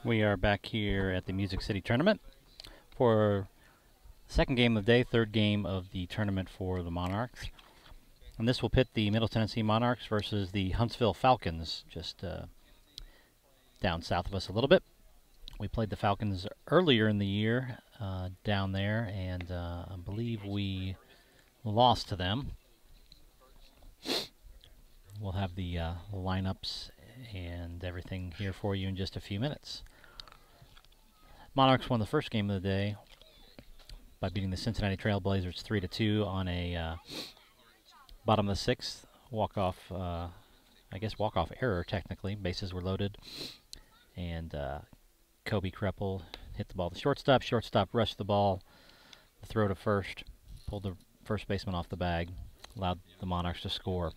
We are back here at the Music City Tournament for second game of the day, third game of the tournament for the Monarchs. And this will pit the Middle Tennessee Monarchs versus the Huntsville Falcons, just down south of us a little bit. We played the Falcons earlier in the year down there, and I believe we lost to them. We'll have the lineups and everything here for you in just a few minutes. Monarchs won the first game of the day by beating the Cincinnati Trailblazers 3-2 on a bottom of the sixth walk-off, I guess walk-off error technically. Bases were loaded, and Kobe Kreppel hit the ball to shortstop. Shortstop rushed the ball, the throw to first, pulled the first baseman off the bag, allowed the Monarchs to score.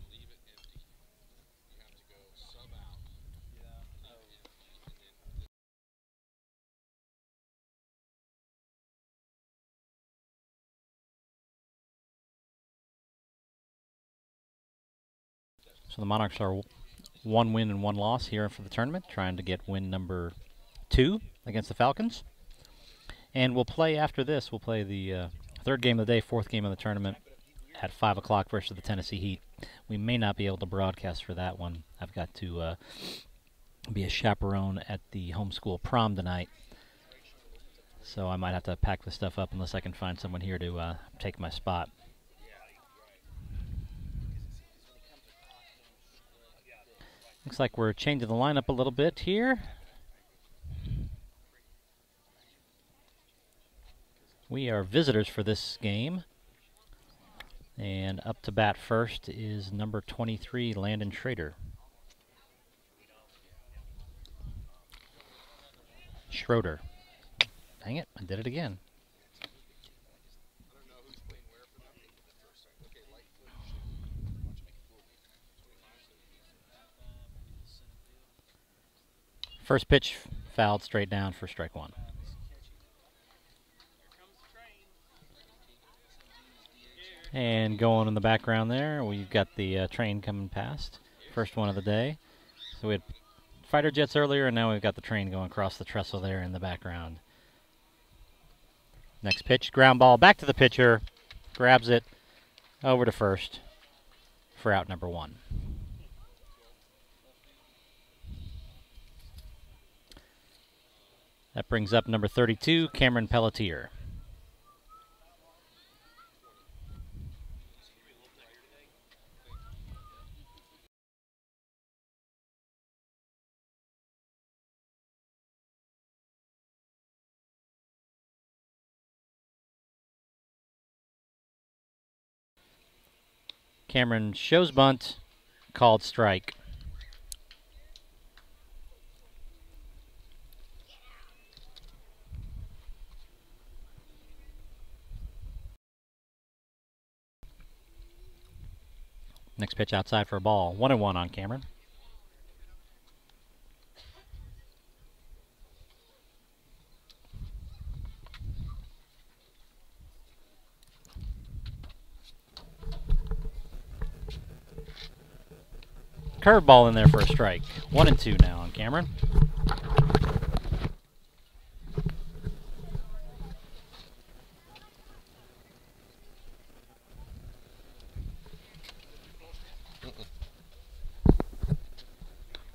So the Monarchs are 1 win and 1 loss here for the tournament, trying to get win number 2 against the Falcons. And we'll play after this. We'll play the third game of the day, fourth game of the tournament at 5 o'clock versus the Tennessee Heat. We may not be able to broadcast for that one. I've got to be a chaperone at the homeschool prom tonight. So I might have to pack the stuff up unless I can find someone here to take my spot. Looks like we're changing the lineup a little bit here. We are visitors for this game. And up to bat first is number 23, Landon Schrader. Schroeder. Dang it, I did it again. First pitch fouled straight down for strike one. And going in the background there, we've got the train coming past. First one of the day. So we had fighter jets earlier, and now we've got the train going across the trestle there in the background. Next pitch, ground ball back to the pitcher. Grabs it over to first for out number 1. That brings up number 32, Cameron Pelletier. Cameron shows bunt, called strike. Next pitch outside for a ball. 1-1 on Cameron. Curveball in there for a strike. 1-2 now on Cameron.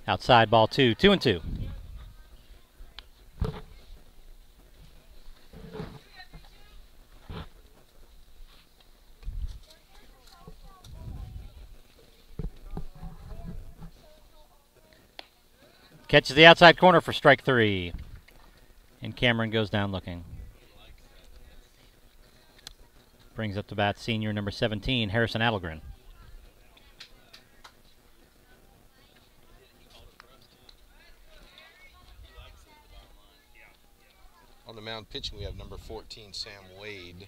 Outside ball 2, 2-2. Catches the outside corner for strike 3. And Cameron goes down looking. Brings up to bat senior number 17, Harrison Adelgren. On the mound pitching, we have number 14, Sam Wade,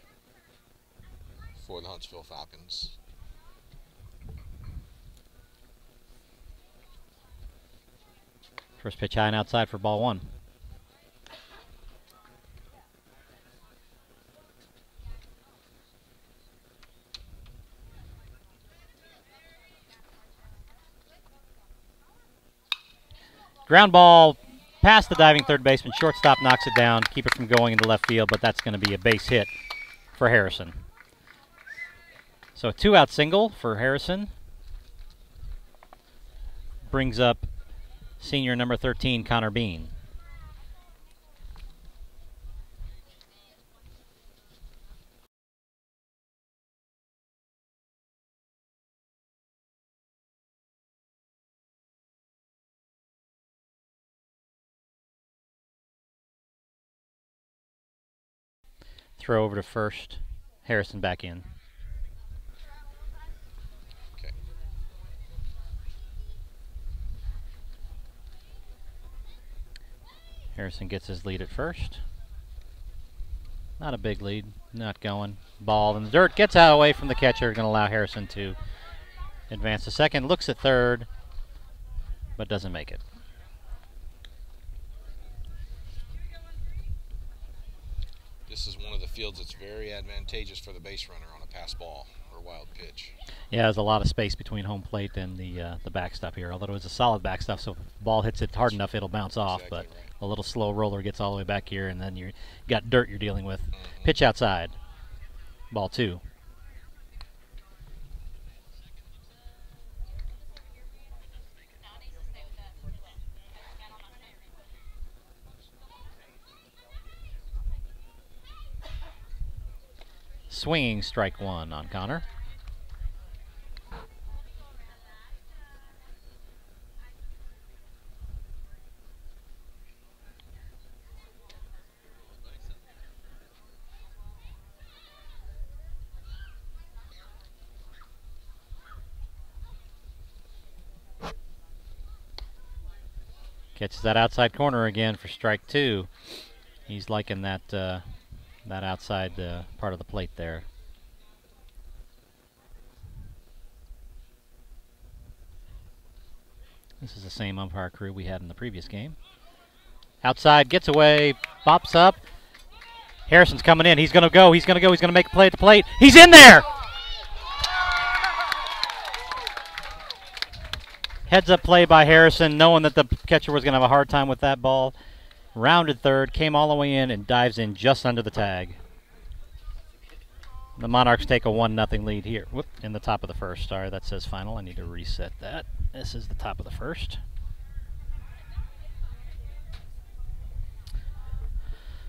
for the Huntsville Falcons. First pitch high and outside for ball 1. Ground ball past the diving third baseman. Shortstop knocks it down, keep it from going into left field, but that's going to be a base hit for Harrison. So a 2-out single for Harrison brings up senior number 13, Connor Bean. Throw over to first. Harrison back in. Okay. Harrison gets his lead at first. Not a big lead. Not going. Ball in the dirt. Gets out away from the catcher. Going to allow Harrison to advance to second. Looks at third, but doesn't make it. This is one of the fields that's very advantageous for the base runner on a pass ball or wild pitch. Yeah, there's a lot of space between home plate and the backstop here. Although it's a solid backstop, so if the ball hits it hard enough, it'll bounce off. Exactly But right. a little slow roller gets all the way back here, and then you got dirt you're dealing with. Pitch outside. Ball 2. Swinging strike 1 on Connor. Catches that outside corner again for strike 2. He's liking that that outside part of the plate there. This is the same umpire crew we had in the previous game. Outside, gets away, bops up. Harrison's coming in. He's going to go. He's going to go. He's going to make a play at the plate. He's in there! Heads up play by Harrison, knowing that the catcher was going to have a hard time with that ball. Rounded third, came all the way in, and dives in just under the tag. The Monarchs take a 1-0 lead here. Whoop, in the top of the first. Sorry, that says final. I need to reset that. This is the top of the first.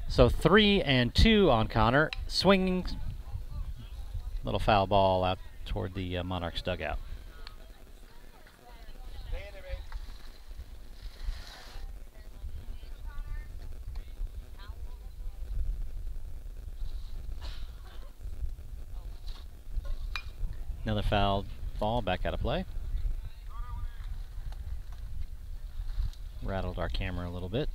So 3-2 on Connor. Swinging. Little foul ball out toward the Monarchs dugout. Another foul ball back out of play. Rattled our camera a little bit.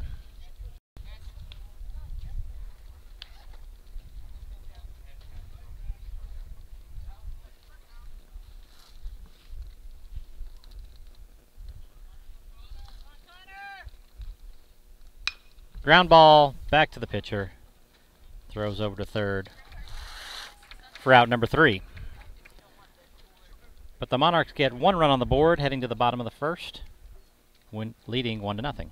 Ground ball back to the pitcher. Throws over to third for out number 3. But the Monarchs get 1 run on the board heading to the bottom of the first, leading 1-0.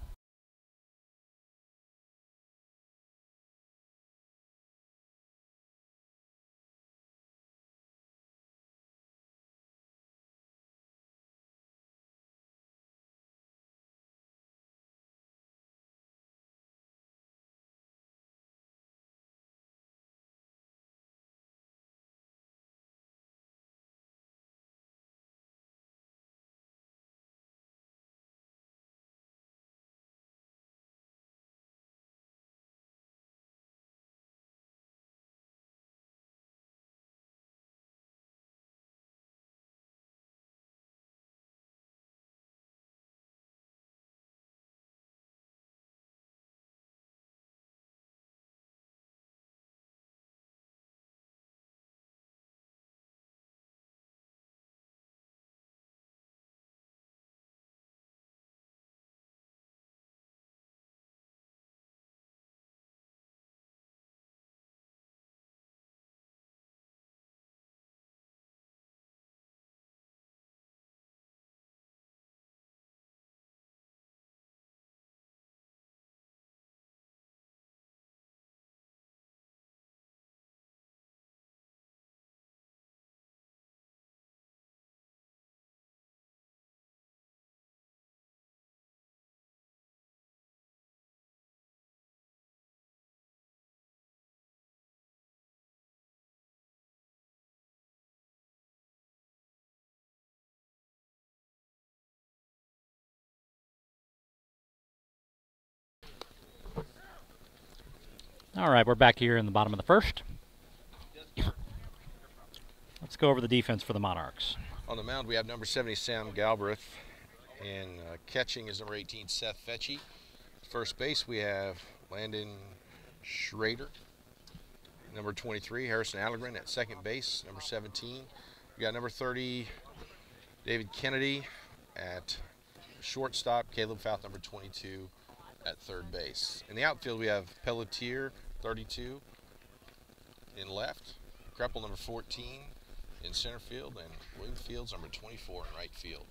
All right, we're back here in the bottom of the first. Let's go over the defense for the Monarchs. On the mound, we have number 70, Sam Galbraith. And catching is number 18, Seth Fetchy. First base, we have Landon Schrader. Number 23, Harrison Allergren at second base. Number 17, we got number 30, David Kennedy at shortstop. Caleb Fouth, number 22, at third base. In the outfield, we have Pelletier, 32, in left. Kreppel, number 14, in center field. And William Fields, number 24, in right field.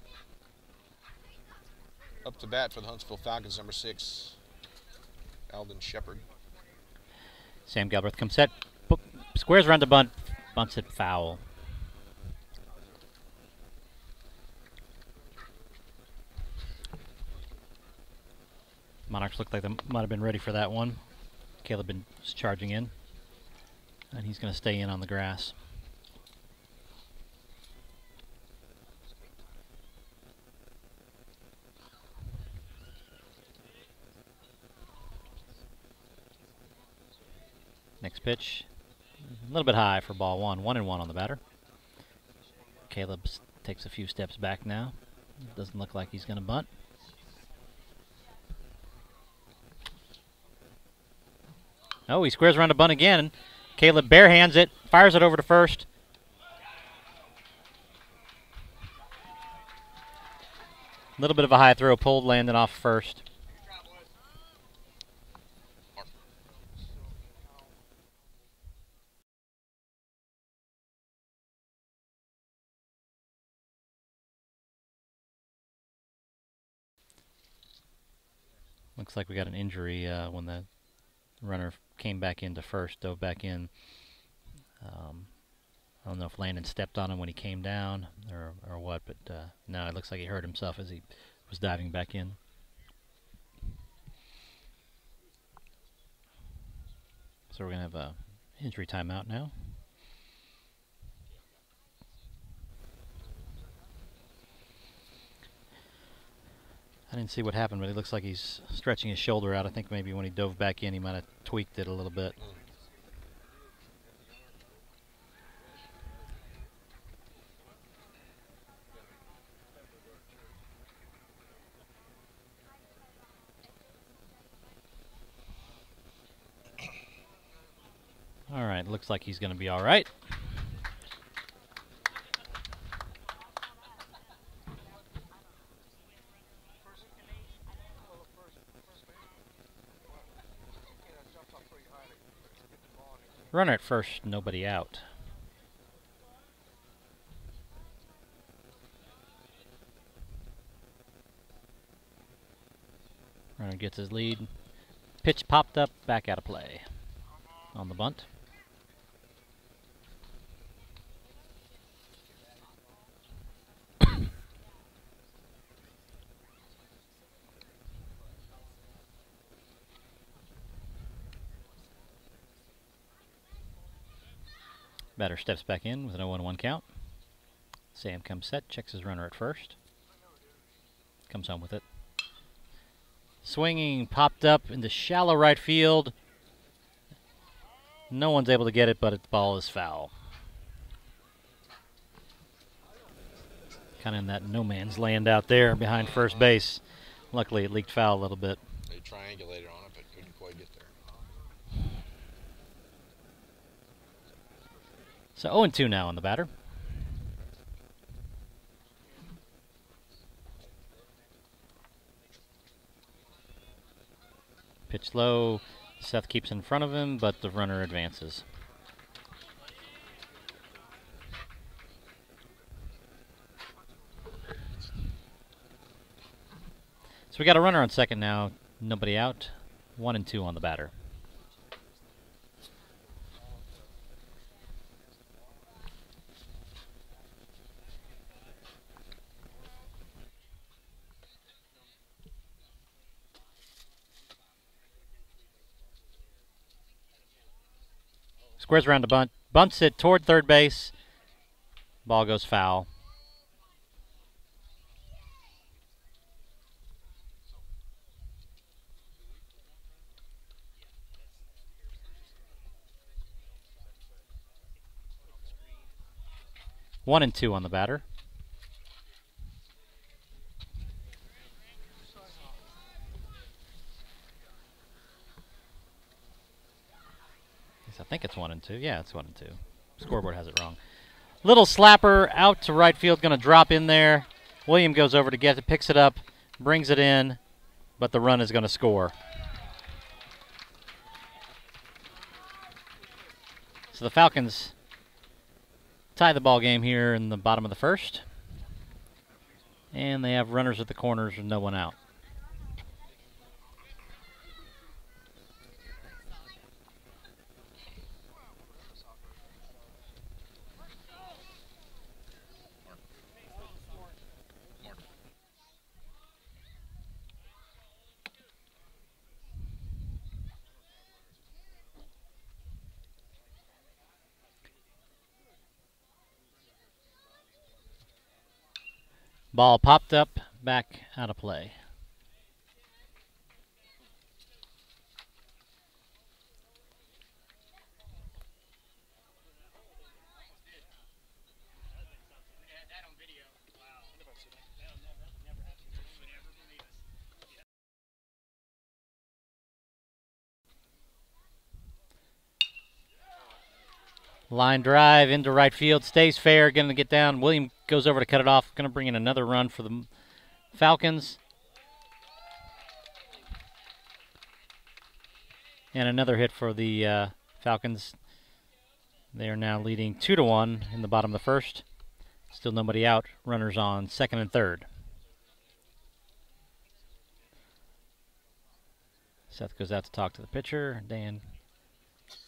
Up to bat for the Huntsville Falcons, number 6, Alden Shepard. Sam Galbraith comes set. Squares around the bunt. Bunts it foul. Monarchs look like they might have been ready for that one. Caleb is charging in. And he's going to stay in on the grass. Next pitch, a little bit high for ball one. 1-1 on the batter. Caleb takes a few steps back now. Doesn't look like he's going to bunt. Oh, he squares around a bunt again. Caleb barehands it, fires it over to first. A little bit of a high throw, pulled Landon off first. Looks like we got an injury when the runner came back into first, dove back in. I don't know if Landon stepped on him when he came down or what, but no, it looks like he hurt himself as he was diving back in. So we're going to have a injury timeout now. I didn't see what happened, but it looks like he's stretching his shoulder out. I think maybe when he dove back in, he might have tweaked it a little bit. All right, looks like he's going to be all right. Runner at first, nobody out. Runner gets his lead. Pitch popped up, back out of play on the bunt. Batter steps back in with an 0-1 count. Sam comes set, checks his runner at first. Comes home with it. Swinging, popped up into shallow right field. No one's able to get it, but the ball is foul. Kind of in that no man's land out there behind first base. Luckily, it leaked foul a little bit. They triangulated on it, but couldn't quite get there. So 0-2 now on the batter. Pitch low. Seth keeps in front of him, but the runner advances. So we got a runner on second now. Nobody out. 1-2 on the batter. Squares around the bunt, bunts it toward third base. Ball goes foul. 1-2 on the batter. I think it's 1-2. Yeah, it's 1-2. Scoreboard has it wrong. Little slapper out to right field, going to drop in there. William goes over to get it, picks it up, brings it in, but the run is going to score. So the Falcons tie the ball game here in the bottom of the first. And they have runners at the corners with no one out. Ball popped up, back out of play. Line drive into right field, stays fair, going to get down. William goes over to cut it off, going to bring in another run for the Falcons. And another hit for the Falcons. They are now leading 2-1 in the bottom of the first. Still nobody out. Runners on second and third. Seth goes out to talk to the pitcher,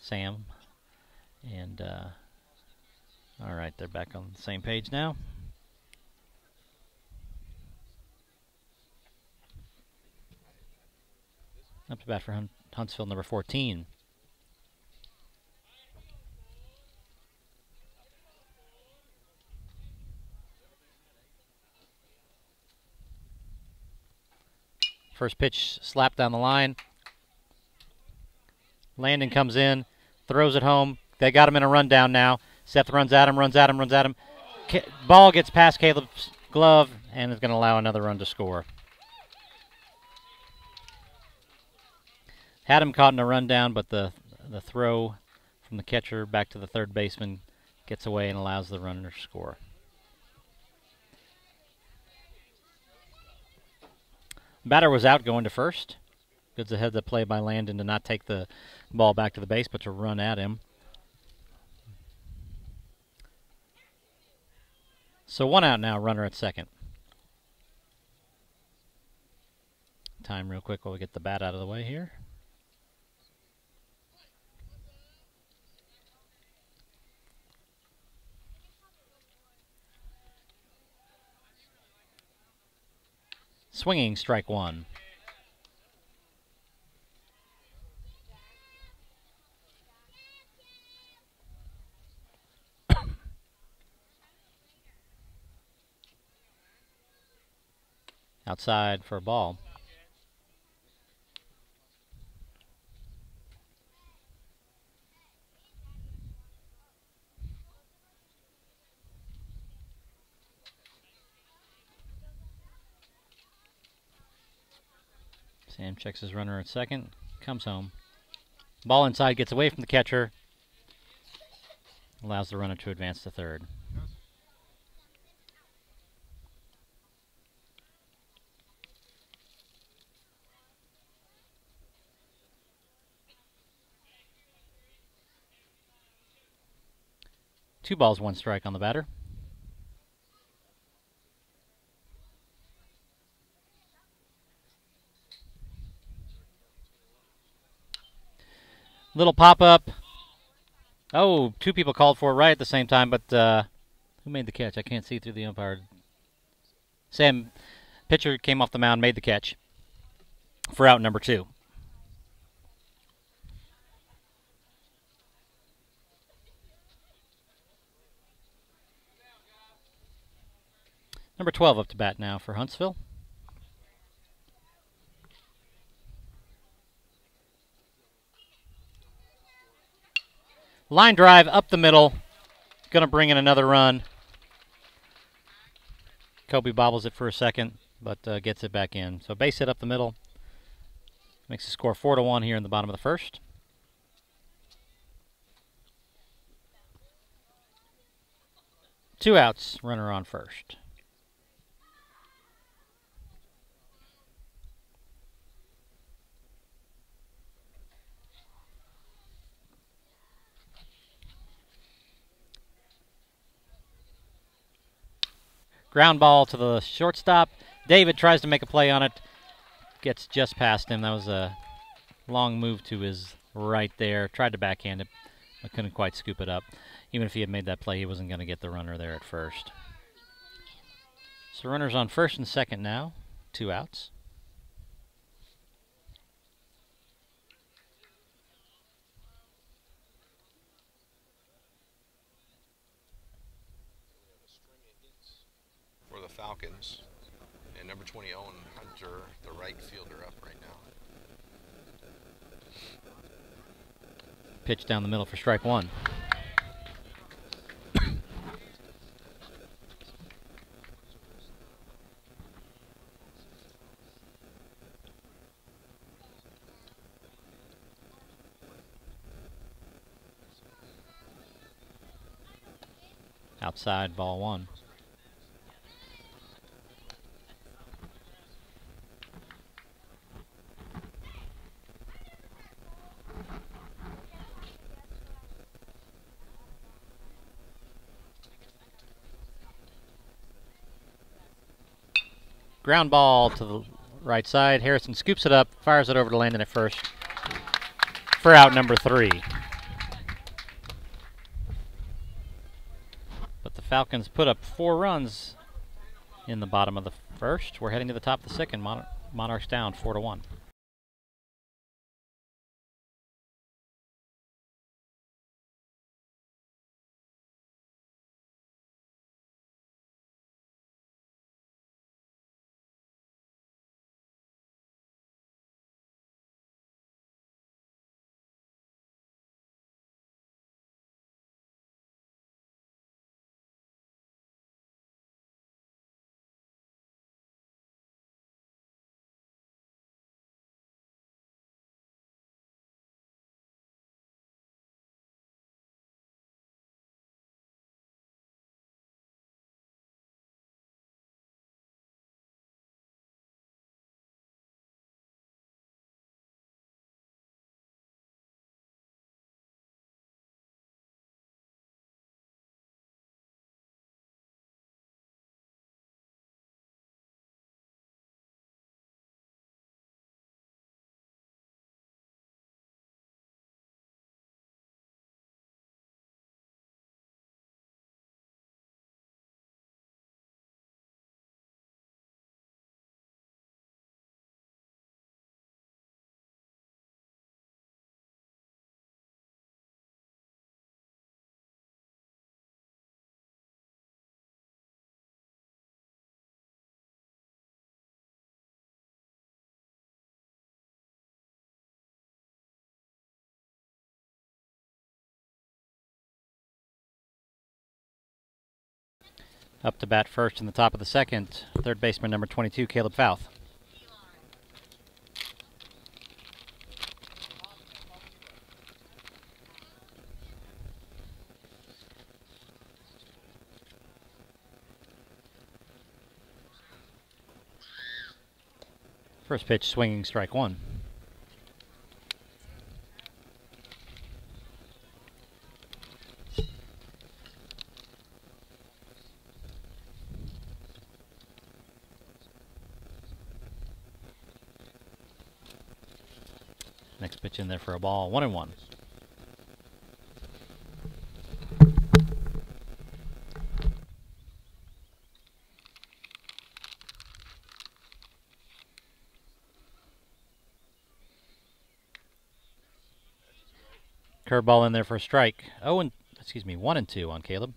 Sam. And, all right, they're back on the same page now. Up to bat for Huntsville, number 14. First pitch slapped down the line. Landon comes in, throws it home. They got him in a rundown now. Seth runs at him. Ball gets past Caleb's glove and is going to allow another run to score. Had him caught in a rundown, but the throw from the catcher back to the third baseman gets away and allows the runner to score. Batter was out going to first. Goods ahead the play by Landon to not take the ball back to the base, but to run at him. So one out now, runner at second. Time real quick while we get the bat out of the way here. Swinging, strike one. Outside for a ball. Sam checks his runner at second, comes home. Ball inside, gets away from the catcher. Allows the runner to advance to third. Two balls, one strike on the batter. Little pop-up. Oh, two people called for it right at the same time, but who made the catch? I can't see through the umpire. Sam, pitcher came off the mound, made the catch for out number 2. Number 12 up to bat now for Huntsville. Line drive up the middle. Going to bring in another run. Toby bobbles it for a second, but gets it back in. So base hit up the middle. Makes the score 4-1 here in the bottom of the first. Two outs, runner on first. Ground ball to the shortstop. David tries to make a play on it. Gets just past him. That was a long move to his right there. Tried to backhand it, but couldn't quite scoop it up. Even if he had made that play, he wasn't going to get the runner there at first. So runners on first and second now. Two outs. For the Falcons. And number 20, Owen Hunter, the right fielder, up right now. Pitch down the middle for strike one. Outside, ball one. Ground ball to the right side. Harrison scoops it up, fires it over to Landon at first for out number 3. But the Falcons put up 4 runs in the bottom of the first. We're heading to the top of the second. Monarchs down 4-1. Up to bat first in the top of the second, third baseman number 22, Caleb Fouth. First pitch swinging, strike one. Next pitch in there for a ball, 1-1. Curveball in there for a strike. 1-2 on Caleb.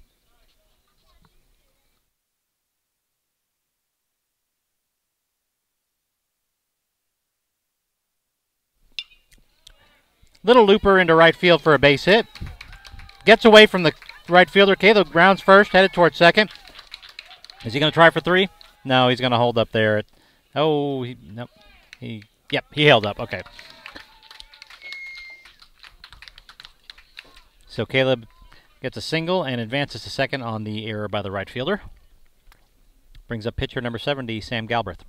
Little looper into right field for a base hit. Gets away from the right fielder. Caleb grounds first, headed towards second. Is he going to try for 3? No, he's going to hold up there. Oh, nope. Yep, he held up. Okay. So Caleb gets a single and advances to second on the error by the right fielder. Brings up pitcher number 70, Sam Galbraith.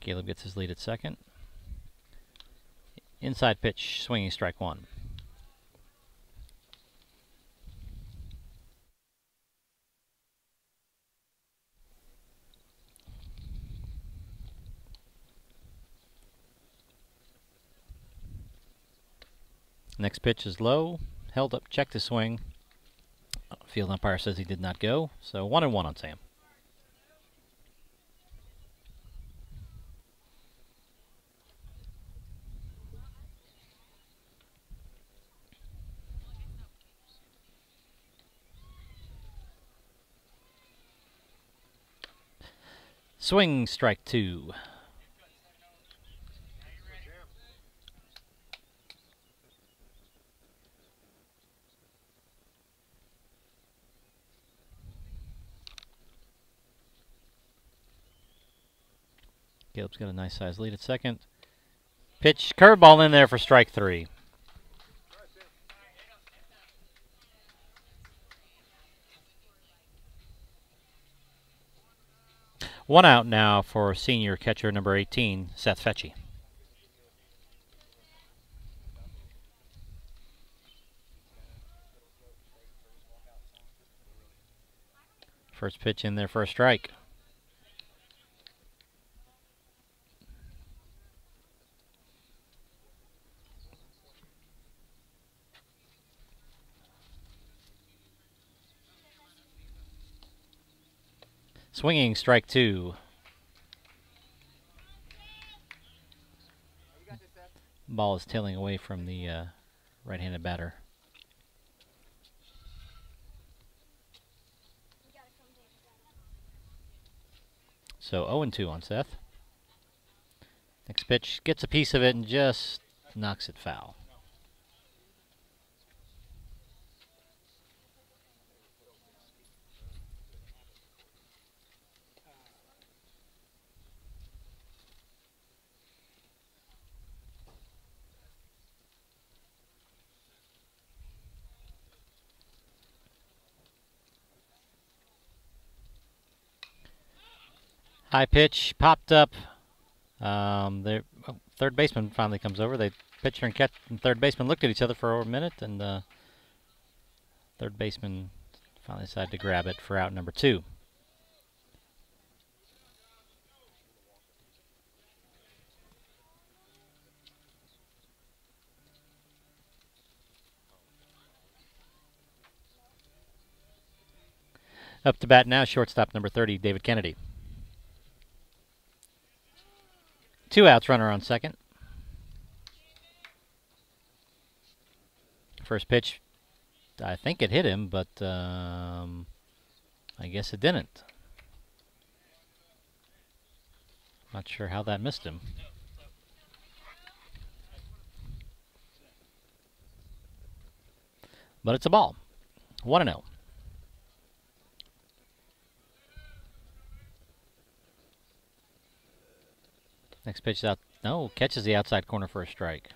Caleb gets his lead at second. Inside pitch, swinging, strike one. Next pitch is low, held up, checked his swing. Field umpire says he did not go, so 1-1 on Sam. Swing, strike two. Caleb's got a nice size lead at second. Pitch, curveball in there for strike three. One out now for senior catcher number 18, Seth Fetchy. First pitch in there for a strike. Swinging, strike two. Ball is tailing away from the right-handed batter. So 0-2 on Seth. Next pitch, gets a piece of it and just knocks it foul. High pitch, popped up. Third baseman finally comes over. The pitcher and third baseman looked at each other for a minute, and third baseman finally decided to grab it for out number two. Up to bat now, shortstop number 30, David Kennedy. 2 outs, runner on second. First pitch, I think it hit him, but I guess it didn't. Not sure how that missed him. But it's a ball. 1-0. Next pitch is out. No, catches the outside corner for a strike.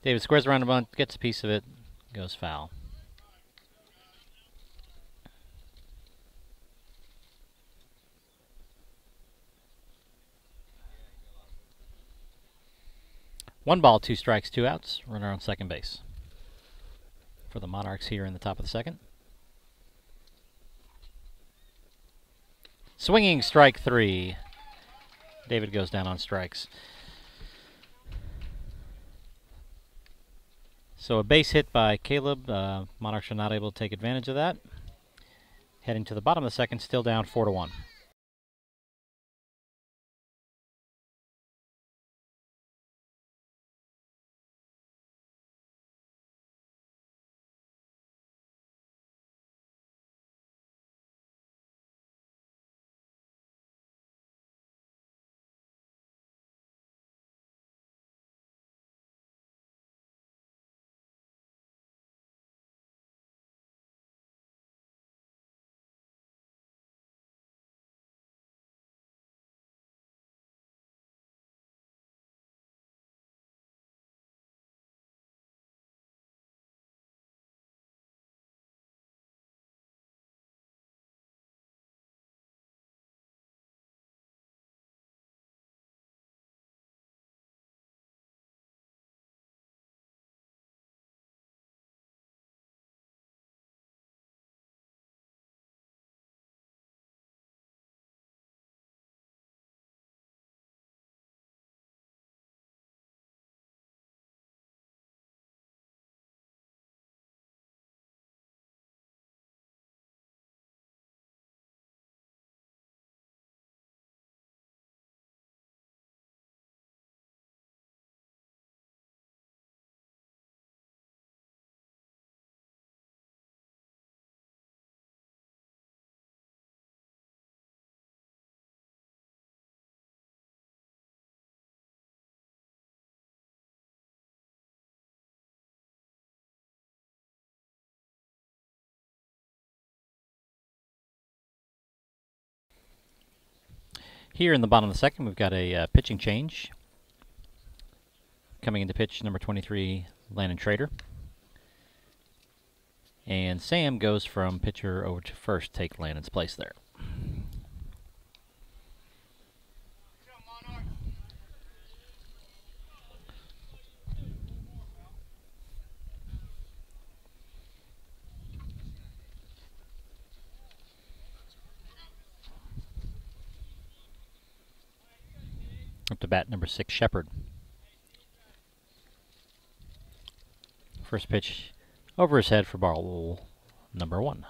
David squares around the bunt, gets a piece of it, goes foul. One ball, 2 strikes, 2 outs. Runner on second base for the Monarchs here in the top of the second. Swinging, strike 3. David goes down on strikes. So a base hit by Caleb. Monarchs are not able to take advantage of that. Heading to the bottom of the second, still down 4-1. Here in the bottom of the second, we've got a pitching change. Coming into pitch, number 23, Landon Schrader. And Sam goes from pitcher over to first, take Landon's place there. Up to bat, number 6, Shepard. First pitch over his head for ball number 1.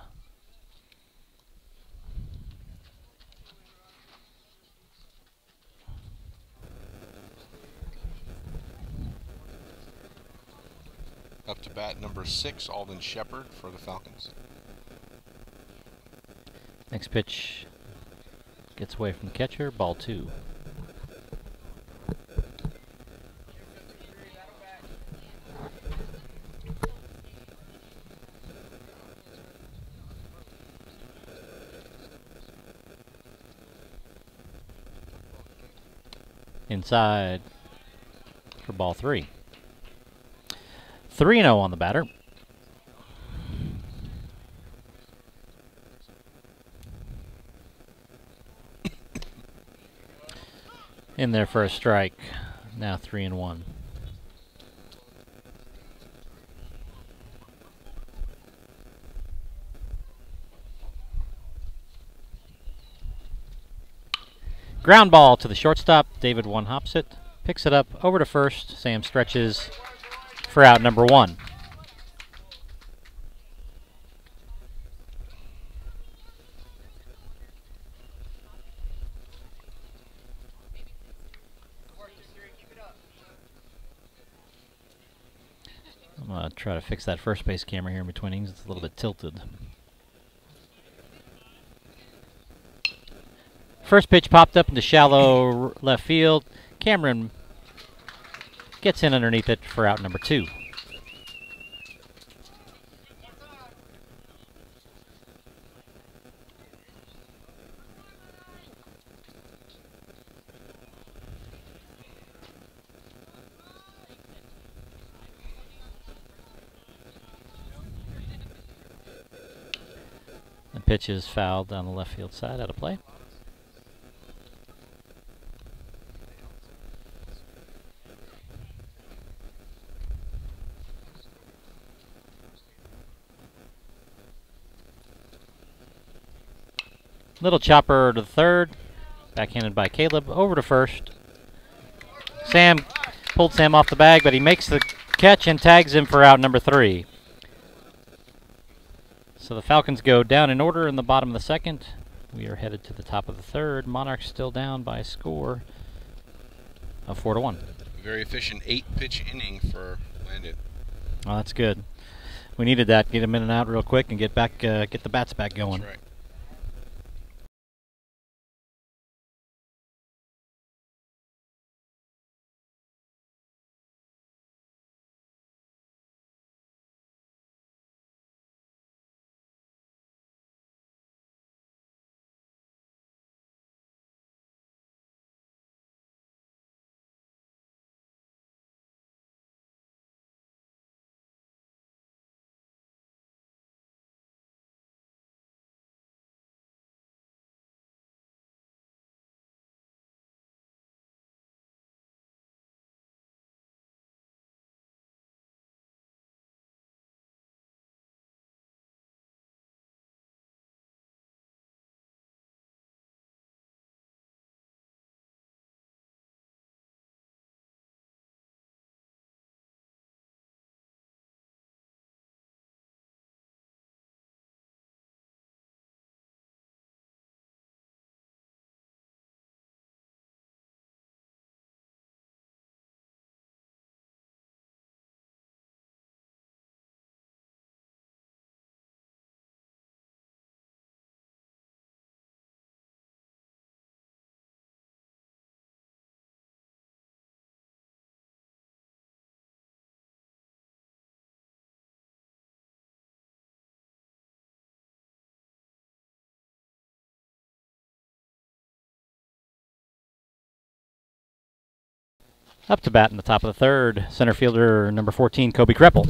Up to bat, number 6, Alden Shepard for the Falcons. Next pitch gets away from the catcher, ball 2. Inside for ball 3. 3-0 on the batter. In there for a strike. Now 3-1. Ground ball to the shortstop. David one-hops it. Picks it up over to first. Sam stretches for out number 1. I'm going to try to fix that first base camera here in between innings. It's a little bit tilted. First pitch popped up into shallow left field. Cameron gets in underneath it for out number 2. The pitch is fouled down the left field side, out of play. Little chopper to the third. Backhanded by Caleb. Over to first. Sam pulled Sam off the bag, but he makes the catch and tags him for out number 3. So the Falcons go down in order in the bottom of the second. We are headed to the top of the third. Monarchs still down by a score of 4-1. Very efficient 8-pitch inning for Landon. Oh, that's good. We needed that. Get him in and out real quick and get back, get the bats back going. That's right. Up to bat in the top of the third, center fielder number 14, Kobe Kreppel.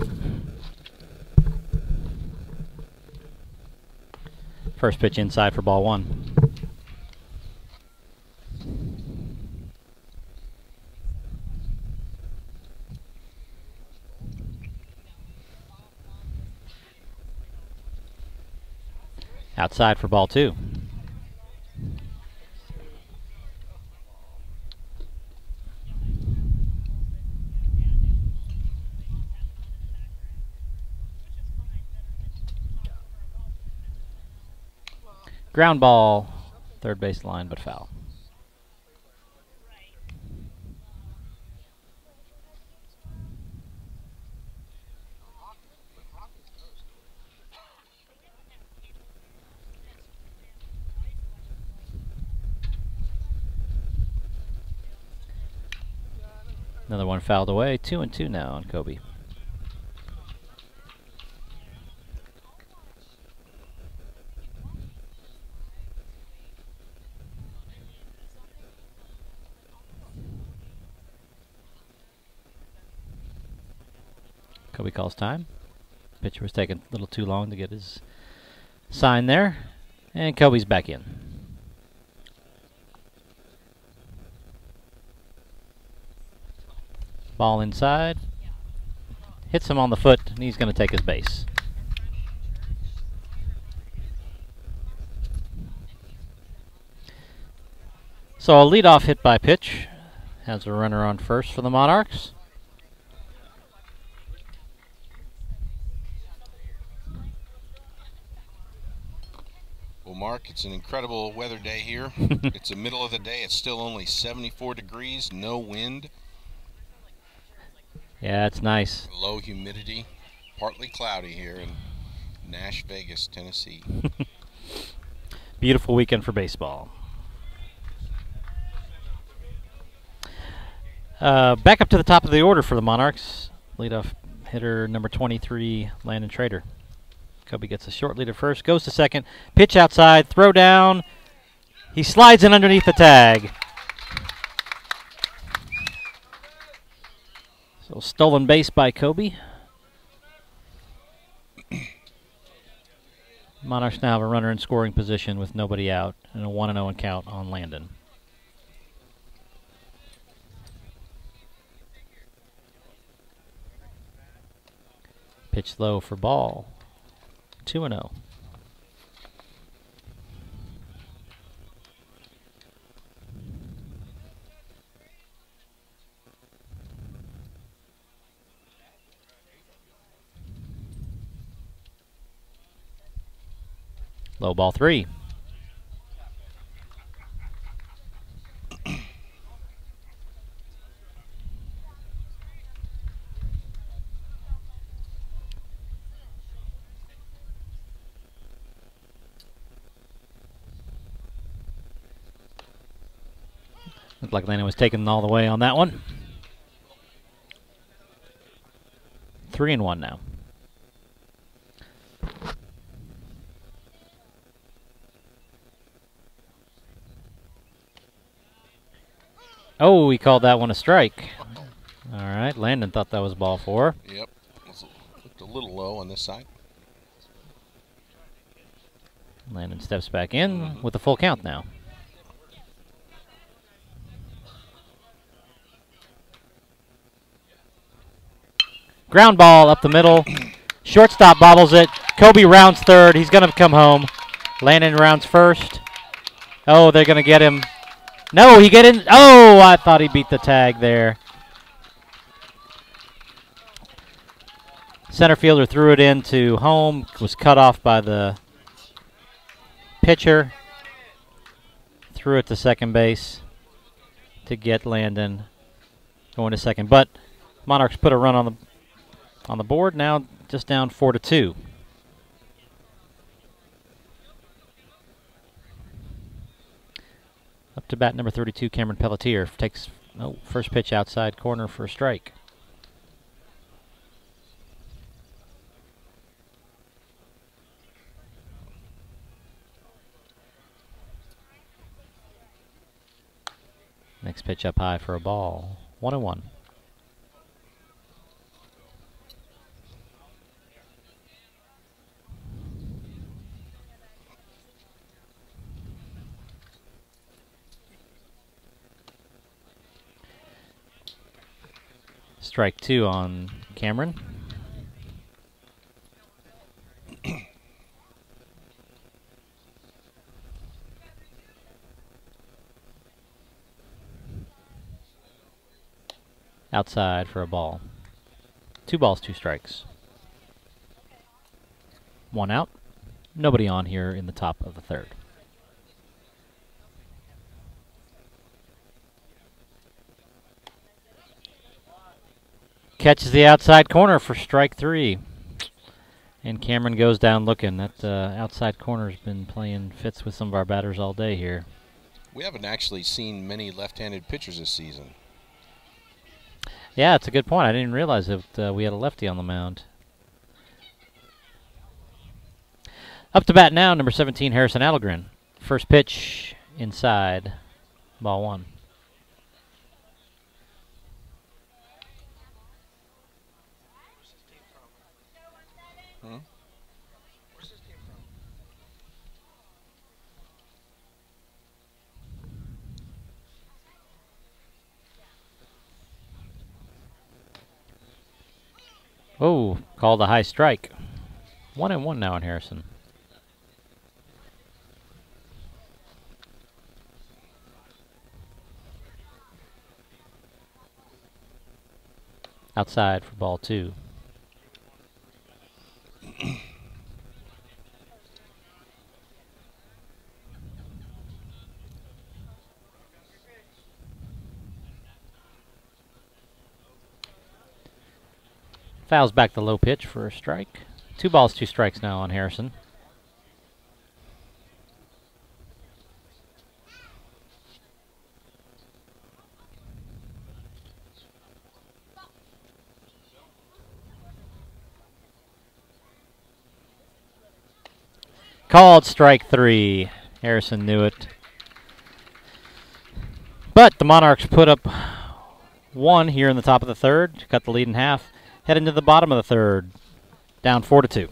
First pitch inside for ball 1. Outside for ball 2. Ground ball, third base line, but foul. Another one fouled away. 2-2 now on Kobe. Kobe calls time. Pitcher was taking a little too long to get his sign there. And Kobe's back in. Ball inside. Hits him on the foot, and he's going to take his base. So a leadoff hit by pitch. Has a runner on first for the Monarchs. Well, Mark, it's an incredible weather day here. It's the middle of the day. It's still only 74 degrees, no wind. Yeah, it's nice. Low humidity, partly cloudy here in Nash Vegas, Tennessee. Beautiful weekend for baseball. Back up to the top of the order for the Monarchs. Leadoff hitter number 23, Landon Schrader. Kobe gets a short lead at first, goes to second, pitch outside, throw down. He slides in underneath the tag. So stolen base by Kobe. Monarchs now have a runner in scoring position with nobody out and a 1-0 count on Landon. Pitch low for ball. 2-0. Low ball 3. Looked like Landon was taken all the way on that one. 3-1 now. Oh, he called that one a strike. All right, Landon thought that was ball 4. Yep, looked a little low on this side. Landon steps back in with a full count now. Ground ball up the middle. Shortstop bobbles it. Kobe rounds third. He's going to come home. Landon rounds first. Oh, they're going to get him. No, he get in. Oh, I thought he beat the tag there. Center fielder threw it into home. Was cut off by the pitcher. Threw it to second base to get Landon going to second. But Monarchs put a run on the board, now just down 4-2. Up to bat number 32, Cameron Pelletier takes first pitch outside corner for a strike. Next pitch up high for a ball. 1-1. Strike 2 on Cameron. Outside for a ball. 2 balls, 2 strikes. 1 out. Nobody on here in the top of the third. Catches the outside corner for strike 3. And Cameron goes down looking. That outside corner's been playing fits with some of our batters all day here. We haven't actually seen many left-handed pitchers this season. Yeah, it's a good point. I didn't realize that we had a lefty on the mound. Up to bat now, number 17, Harrison Allegren. First pitch inside, ball 1. Oh, called a high strike. 1-1 now on Harrison. Outside for ball 2. Fouls back the low pitch for a strike. 2 balls, 2 strikes now on Harrison. Called strike 3. Harrison knew it. But the Monarchs put up 1 here in the top of the third, cut the lead in half. Head into the bottom of the third, down 4-2.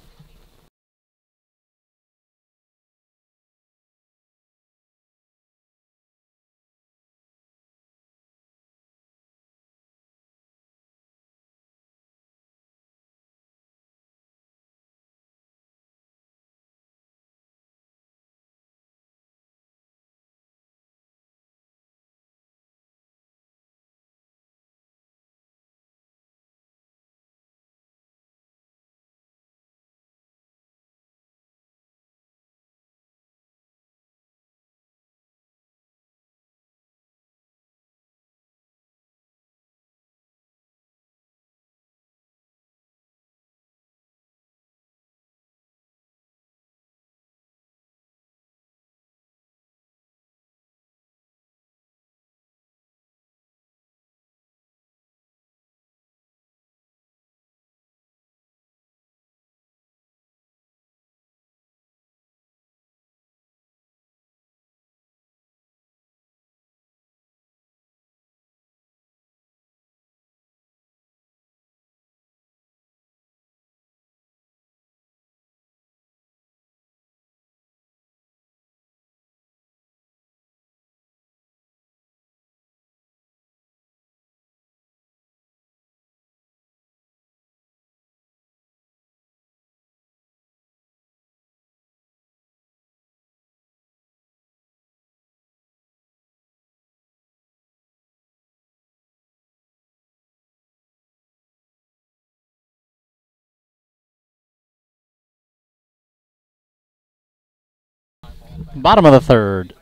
Bottom of the third.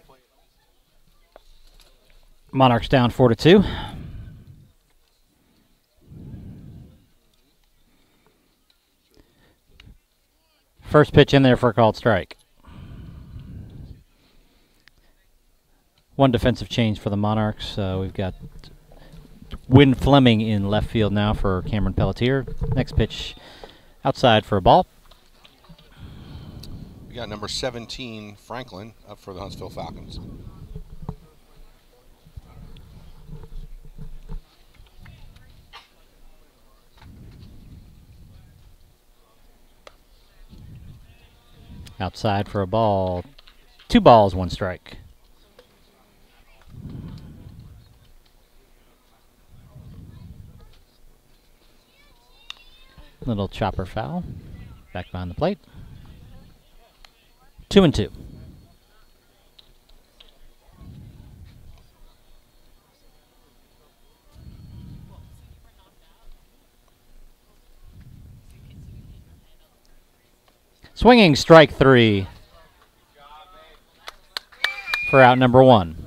Monarchs down 4-2. First pitch in there for a called strike. 1 defensive change for the Monarchs. We've got Win Fleming in left field now for Cameron Pelletier. Next pitch outside for a ball. We got number 17, Franklin, up for the Huntsville Falcons. Outside for a ball. 2 balls, 1 strike. Little chopper foul. Back behind the plate. 2-2. Swinging strike 3 for out number 1.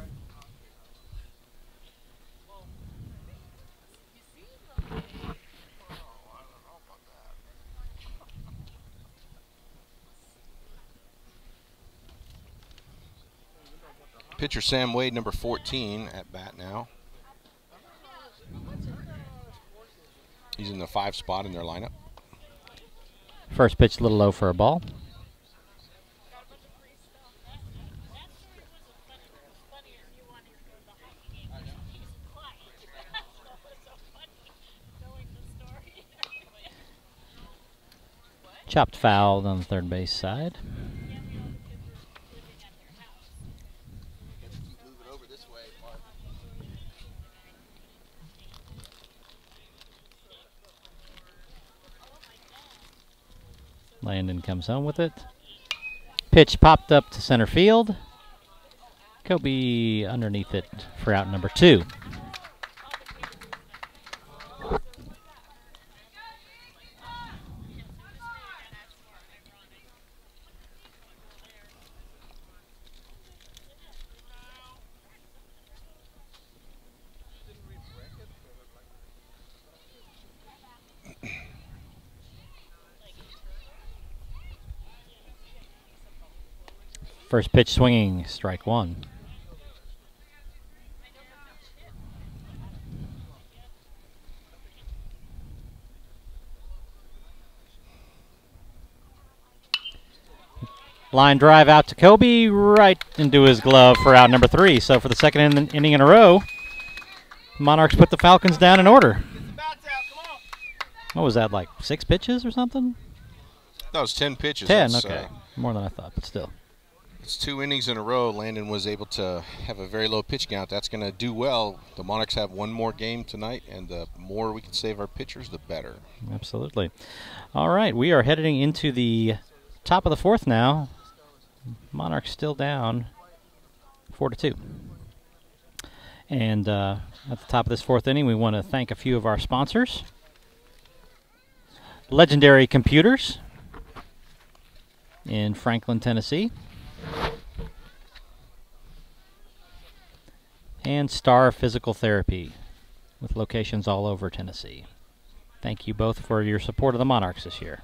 Pitcher Sam Wade, number 14, at bat now. He's in the 5 spot in their lineup. First pitch a little low for a ball. Chopped foul on the third base side. Landon comes home with it. Pitch popped up to center field. Kobe underneath it for out number 2. First pitch swinging, strike 1. Line drive out to Kobe, right into his glove for out number 3. So for the second inning in a row, Monarchs put the Falcons down in order. What was that, like 6 pitches or something? That was 10 pitches. 10, okay. More than I thought, but still. It's 2 innings in a row. Landon was able to have a very low pitch count. That's going to do well. The Monarchs have 1 more game tonight, and the more we can save our pitchers, the better. Absolutely. All right, we are heading into the top of the 4th now. Monarchs still down 4-2. And at the top of this 4th inning, we want to thank a few of our sponsors. Legendary Computers in Franklin, Tennessee. And Star Physical Therapy with locations all over Tennessee. Thank you both for your support of the Monarchs this year.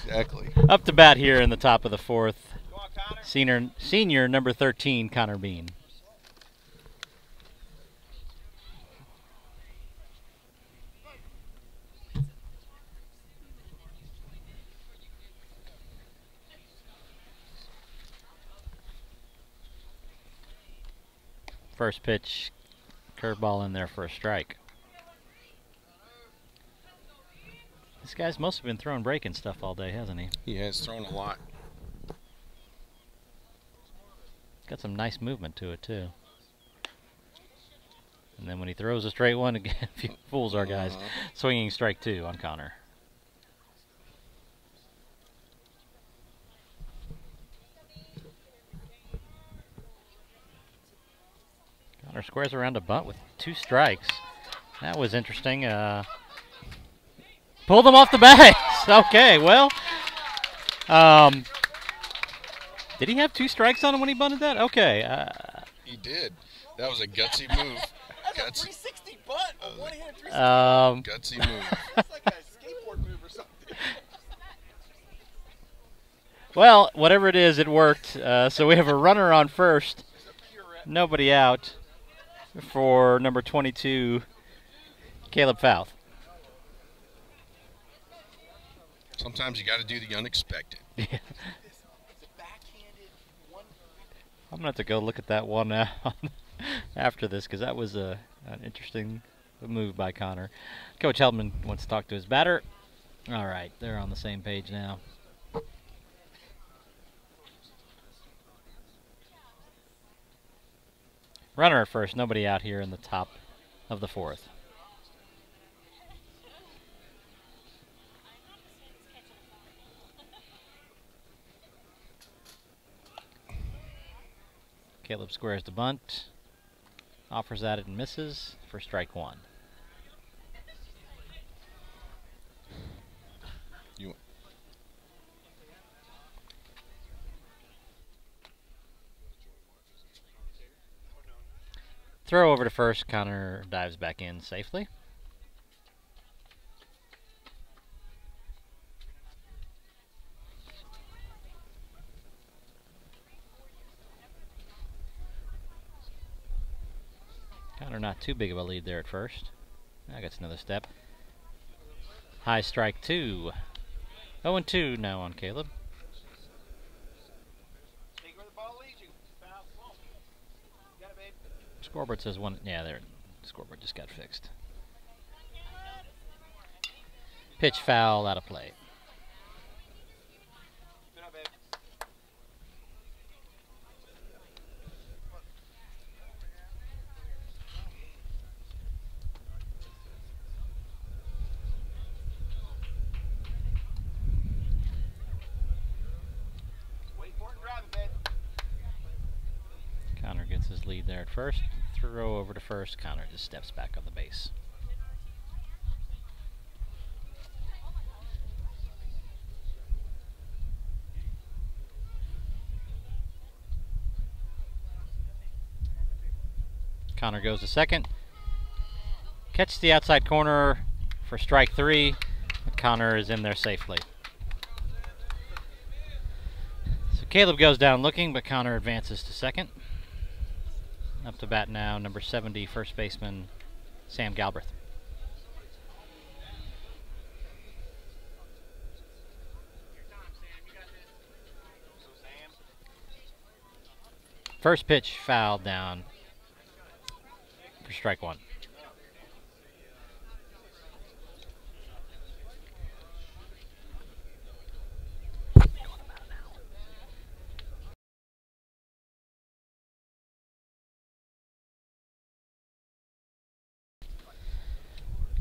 Exactly. Up to bat here in the top of the 4th. Senior number 13, Connor Bean. First pitch, curveball in there for a strike. This guy's must have been throwing breaking stuff all day, hasn't he? He has thrown a lot. Got some nice movement to it, too. And then when he throws a straight one, again, he fools our guys. Swinging strike 2 on Connor. Connor squares around a bunt with 2 strikes. That was interesting. Pulled him off the base. Okay, well. Did he have 2 strikes on him when he bunted that? Okay. He did. That was a gutsy move. That's a 360 bunt. A one-handed 360 gutsy move. It's like a skateboard move or something. Well, whatever it is, it worked. So we have a runner on first. Nobody out for number 22, Caleb Fouth. Sometimes you got to do the unexpected. Yeah. I'm going to have to go look at that one after this because that was an interesting move by Connor. Coach Heldman wants to talk to his batter. All right, they're on the same page now. Runner at first, nobody out here in the top of the 4th. Caleb squares the bunt, offers at it and misses for strike 1. Throw over to first. Connor dives back in safely. Connor not too big of a lead there at first. Now gets another step. High strike 2. 0-2 now on Caleb. Scoreboard says 1. Yeah, there. Scoreboard just got fixed. Pitch foul, out of play. Connor gets his lead there at first. Throw over to first. Connor just steps back on the base. Connor goes to second. Catches the outside corner for strike 3. Connor is in there safely. So Caleb goes down looking, but Connor advances to second. Up to bat now, number 70, first baseman Sam Galbraith. First pitch fouled down for strike 1.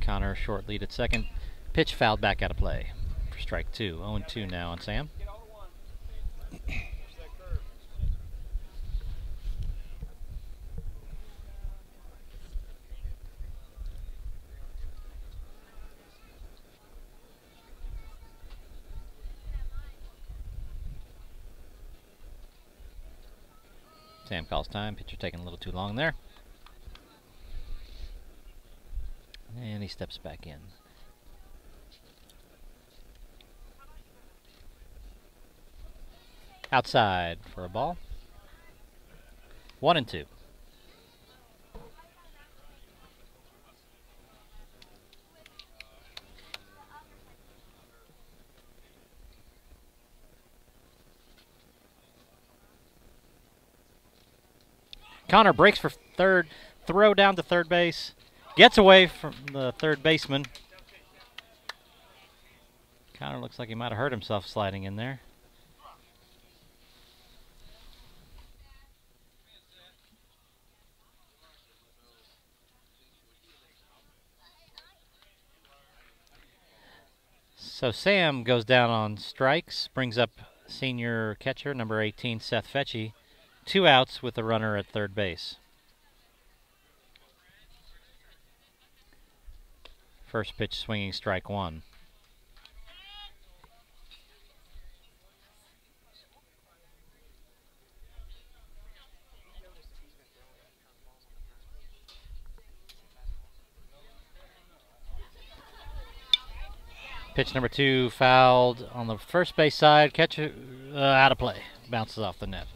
Connor short lead at second. Pitch fouled back out of play for strike 2. 0-2 now on Sam. Sam calls time. Pitcher taking a little too long there. And he steps back in. Outside for a ball. 1-2. Connor breaks for third. Throw down to third base. Gets away from the third baseman. Connor looks like he might have hurt himself sliding in there. So Sam goes down on strikes, brings up senior catcher, number 18, Seth Fetchy. 2 outs with a runner at third base. First pitch swinging, strike one. Pitch number 2 fouled on the first base side. Catcher out of play. Bounces off the net.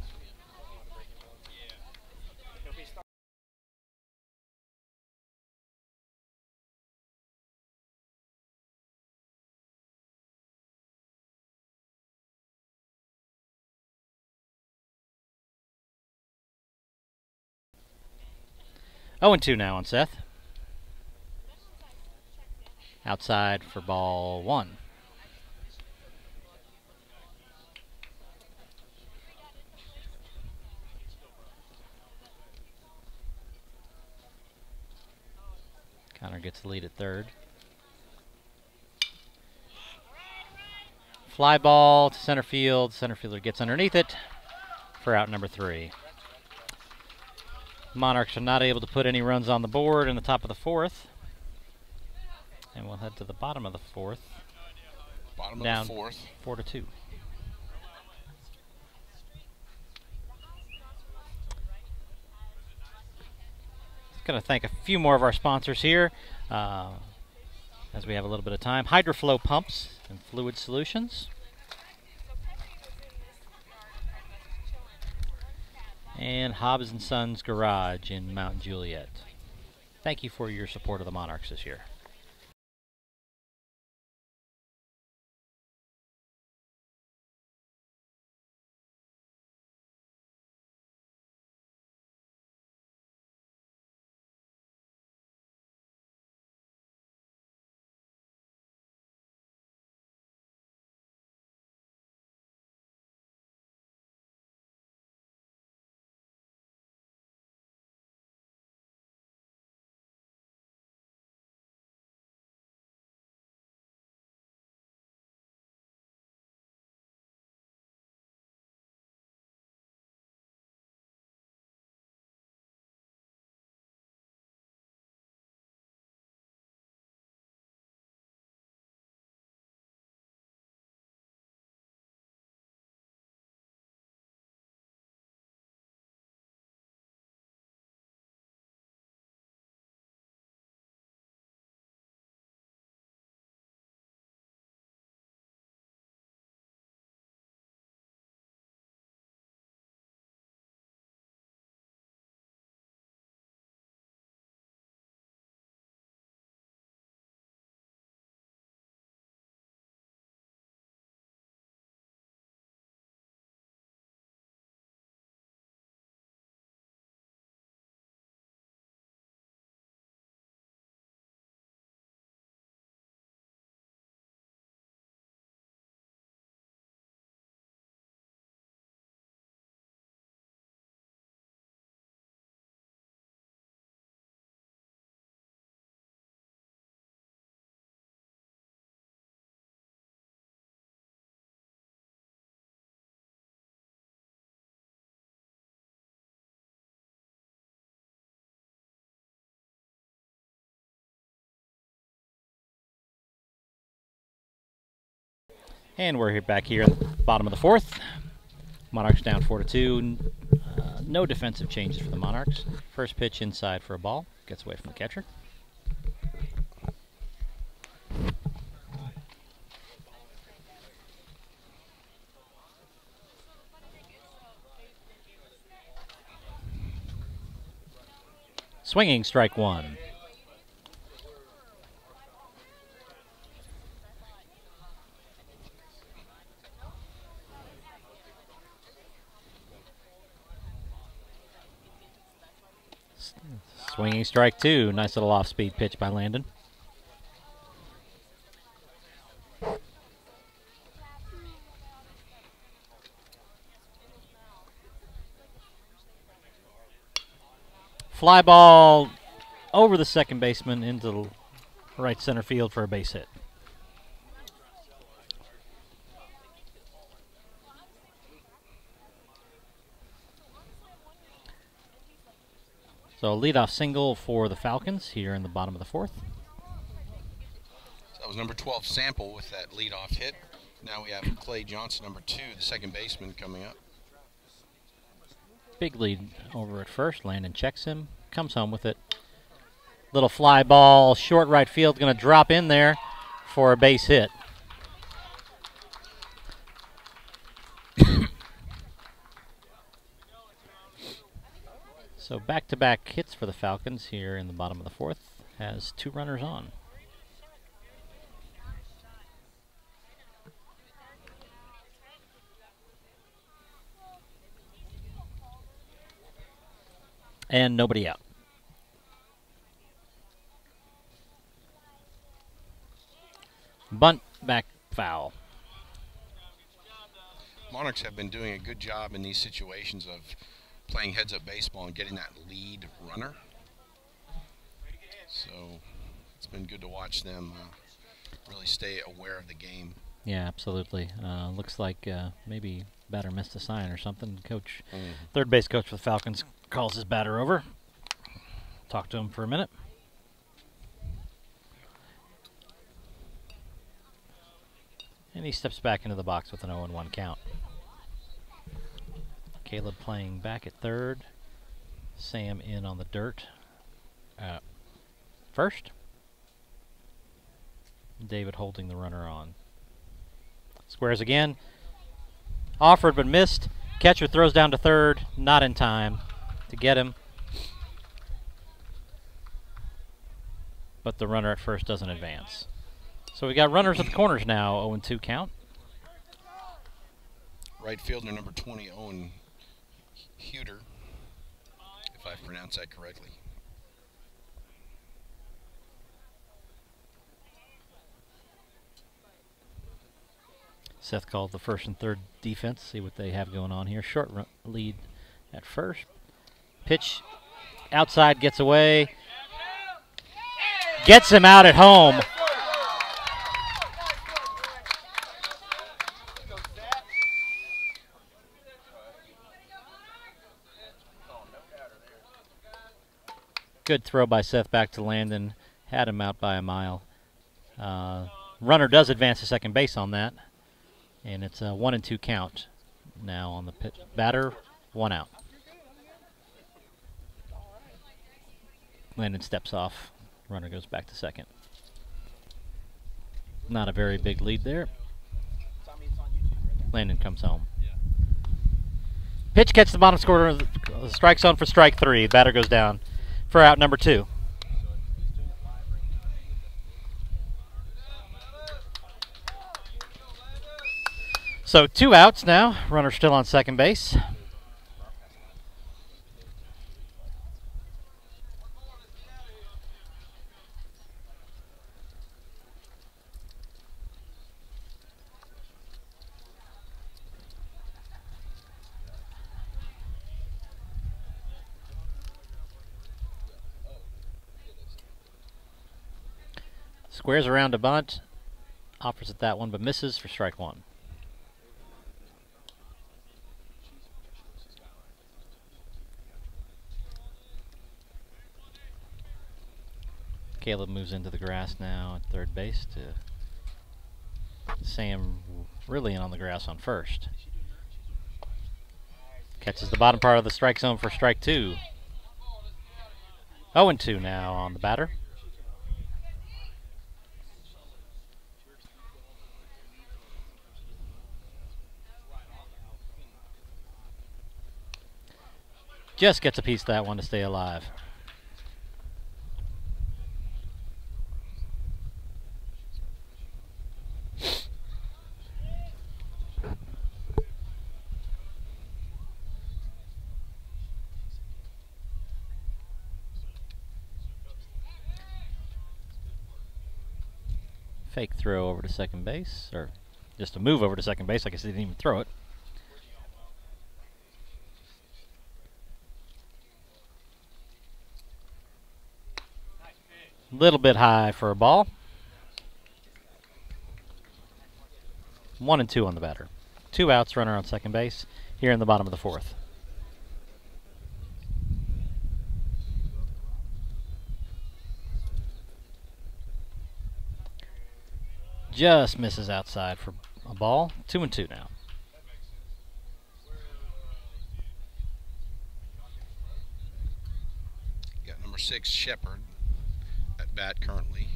Oh, and 2 now on Seth. Outside for ball 1. Connor gets the lead at third. Fly ball to center field. Center fielder gets underneath it for out number 3. Monarchs are not able to put any runs on the board in the top of the 4th. And we'll head to the bottom of the 4th. Bottom Down of the 4th. 4-2. Just going to thank a few more of our sponsors here as we have a little bit of time. Hydroflow Pumps and Fluid Solutions. And Hobbs & Sons Garage in Mount Juliet. Thank you for your support of the Monarchs this year. And we're back here at the bottom of the 4th. Monarchs down 4-2. No defensive changes for the Monarchs. First pitch inside for a ball. Gets away from the catcher. Swinging, strike 1. Swinging, strike 2. Nice little off-speed pitch by Landon. Fly ball over the second baseman into the right center field for a base hit. So a leadoff single for the Falcons here in the bottom of the 4th. was number 12, Sample, with that leadoff hit. Now we have Clay Johnson, number 2, the second baseman, coming up. Big lead over at first. Landon checks him, comes home with it. Little fly ball, short right field, going to drop in there for a base hit. So back-to-back hits for the Falcons here in the bottom of the fourth. Has 2 runners on. And nobody out. Bunt back foul. Monarchs have been doing a good job in these situations of playing heads-up baseball and getting that lead runner. So it's been good to watch them really stay aware of the game. Yeah, absolutely. Looks like maybe batter missed a sign or something. Coach, third base coach for the Falcons, calls his batter over. Talk to him for a minute. And he steps back into the box with an 0-1 count. Caleb playing back at third. Sam in on the dirt. First. David holding the runner on. Squares again. Offered but missed. Catcher throws down to third. Not in time to get him. But the runner at first doesn't advance. So we got runners at the corners now. 0-2 count. Right fielder number 20, Owen Huter, if I pronounced that correctly. Seth called the first and third defense. See what they have going on here. Short lead at first. Pitch outside, gets away. Gets him out at home. Good throw by Seth back to Landon. Had him out by a mile. Runner does advance to second base on that. And it's a 1-2 count now on the batter. 1 out. Landon steps off. Runner goes back to second. Not a very big lead there. Landon comes home. Pitch catches the bottom square of the strike zone for strike 3. Batter goes down for out number 2. So 2 outs now. Runner still on second base. Squares around to bunt. Offers at that one, but misses for strike 1. Caleb moves into the grass now at third base to Sam really in on the grass on first. Catches the bottom part of the strike zone for strike 2. 0-2 now on the batter. Just gets a piece of that one to stay alive. Fake throw over to second base, or just a move over to second base. I guess he didn't even throw it. Little bit high for a ball. 1-2 on the batter. 2 outs, runner on second base here in the bottom of the fourth. just misses outside for a ball. 2-2 now. Got number 6, Shepard, at bat currently.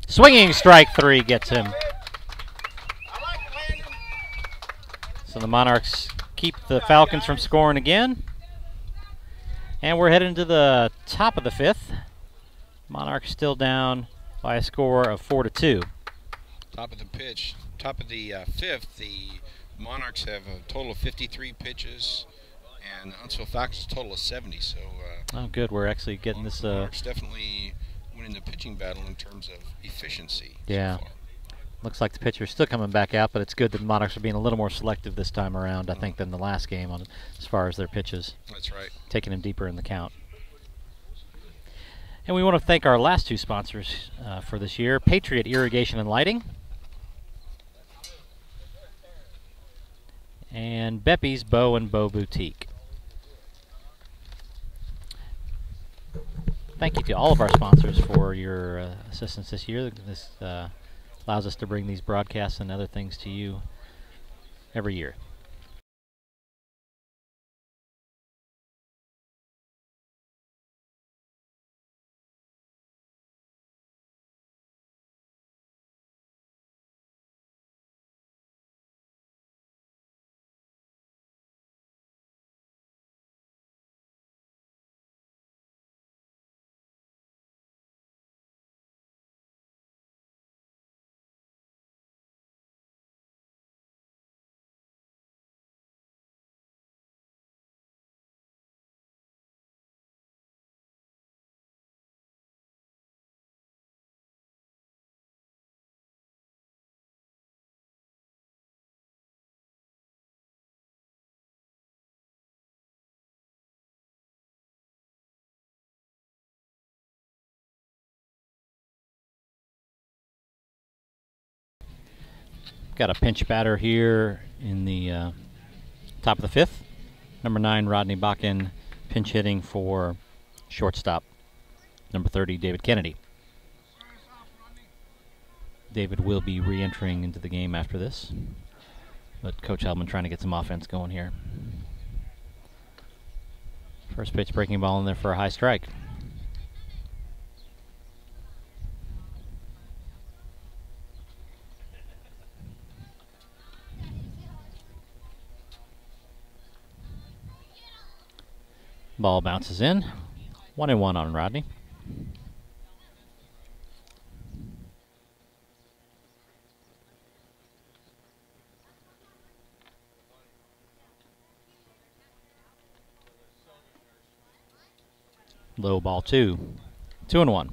Swinging strike 3 gets him. So the Monarchs keep the Falcons from scoring again. And we're heading to the top of the 5th. Monarchs still down by a score of 4-2. Top of the pitch, top of the 5th, the Monarchs have a total of 53 pitches, and Huntsville Falcons a total of 70. So oh, good. We're actually getting this. Monarchs definitely winning the pitching battle in terms of efficiency. Yeah. So far. Looks like the pitcher's still coming back out, but it's good that the Monarchs are being a little more selective this time around, I think, than the last game on as far as their pitches. That's right. Taking them deeper in the count. And we want to thank our last 2 sponsors for this year, Patriot Irrigation and Lighting and Beppy's Bow and Bow Boutique. Thank you to all of our sponsors for your assistance this year. This allows us to bring these broadcasts and other things to you every year. Got a pinch batter here in the top of the 5th. Number 9, Rodney Bakken, pinch hitting for shortstop. Number 30, David Kennedy. David will be re-entering into the game after this, but Coach Hellman trying to get some offense going here. First pitch, breaking ball in there for a high strike. Ball bounces in. 1-1 on Rodney. Low ball 2. 2-1.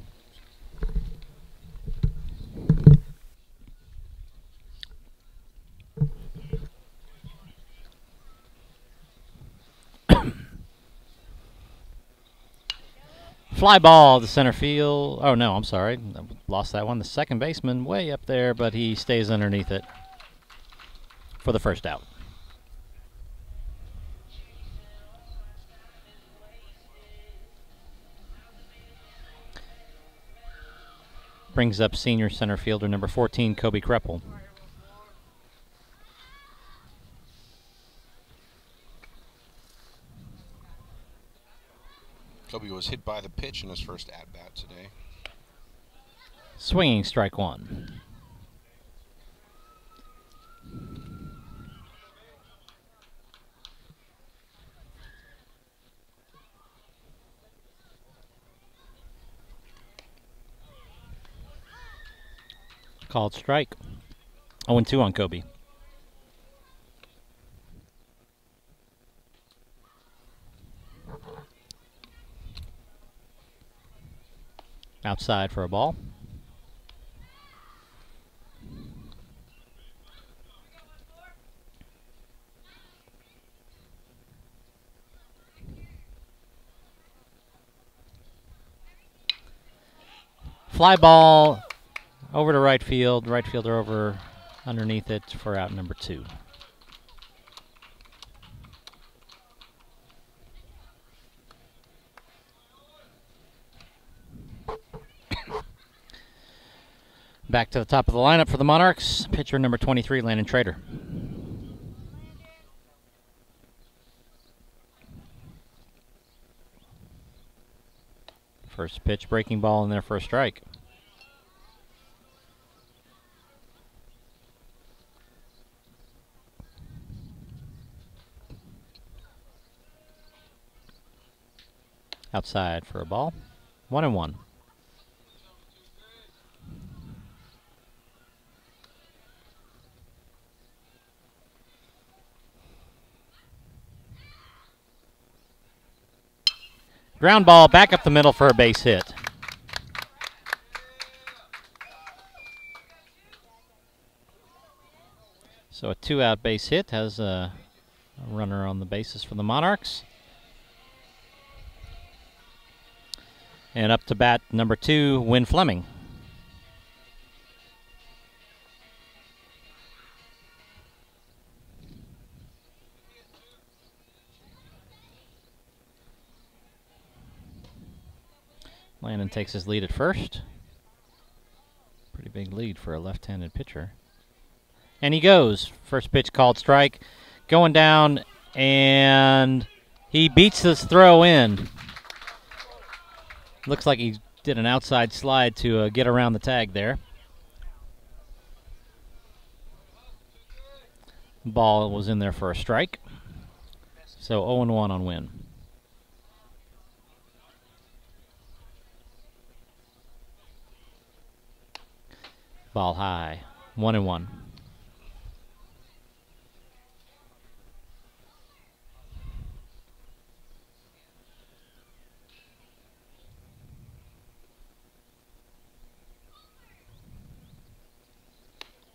Fly ball to center field. Oh, no, I'm sorry. I lost that one. The second baseman way up there, but he stays underneath it for the first out. Brings up senior center fielder number 14, Kobe Kreppel. Kobe was hit by the pitch in his first at-bat today. Swinging strike 1. Called strike. 0-2 on Kobe. Outside for a ball. Fly ball over to right field. Right fielder over underneath it for out number 2. Back to the top of the lineup for the Monarchs. Pitcher number 23, Landon Trader. First pitch, breaking ball in there for a strike. Outside for a ball. 1-1. Ground ball back up the middle for a base hit. So a 2-out base hit has a runner on the bases for the Monarchs. And up to bat number 2, Win Fleming. Landon takes his lead at first. Pretty big lead for a left-handed pitcher. And he goes. First pitch called strike. Going down, and he beats this throw in. Looks like he did an outside slide to get around the tag there. Ball was in there for a strike. So 0-1 on Win. Ball high. 1-1.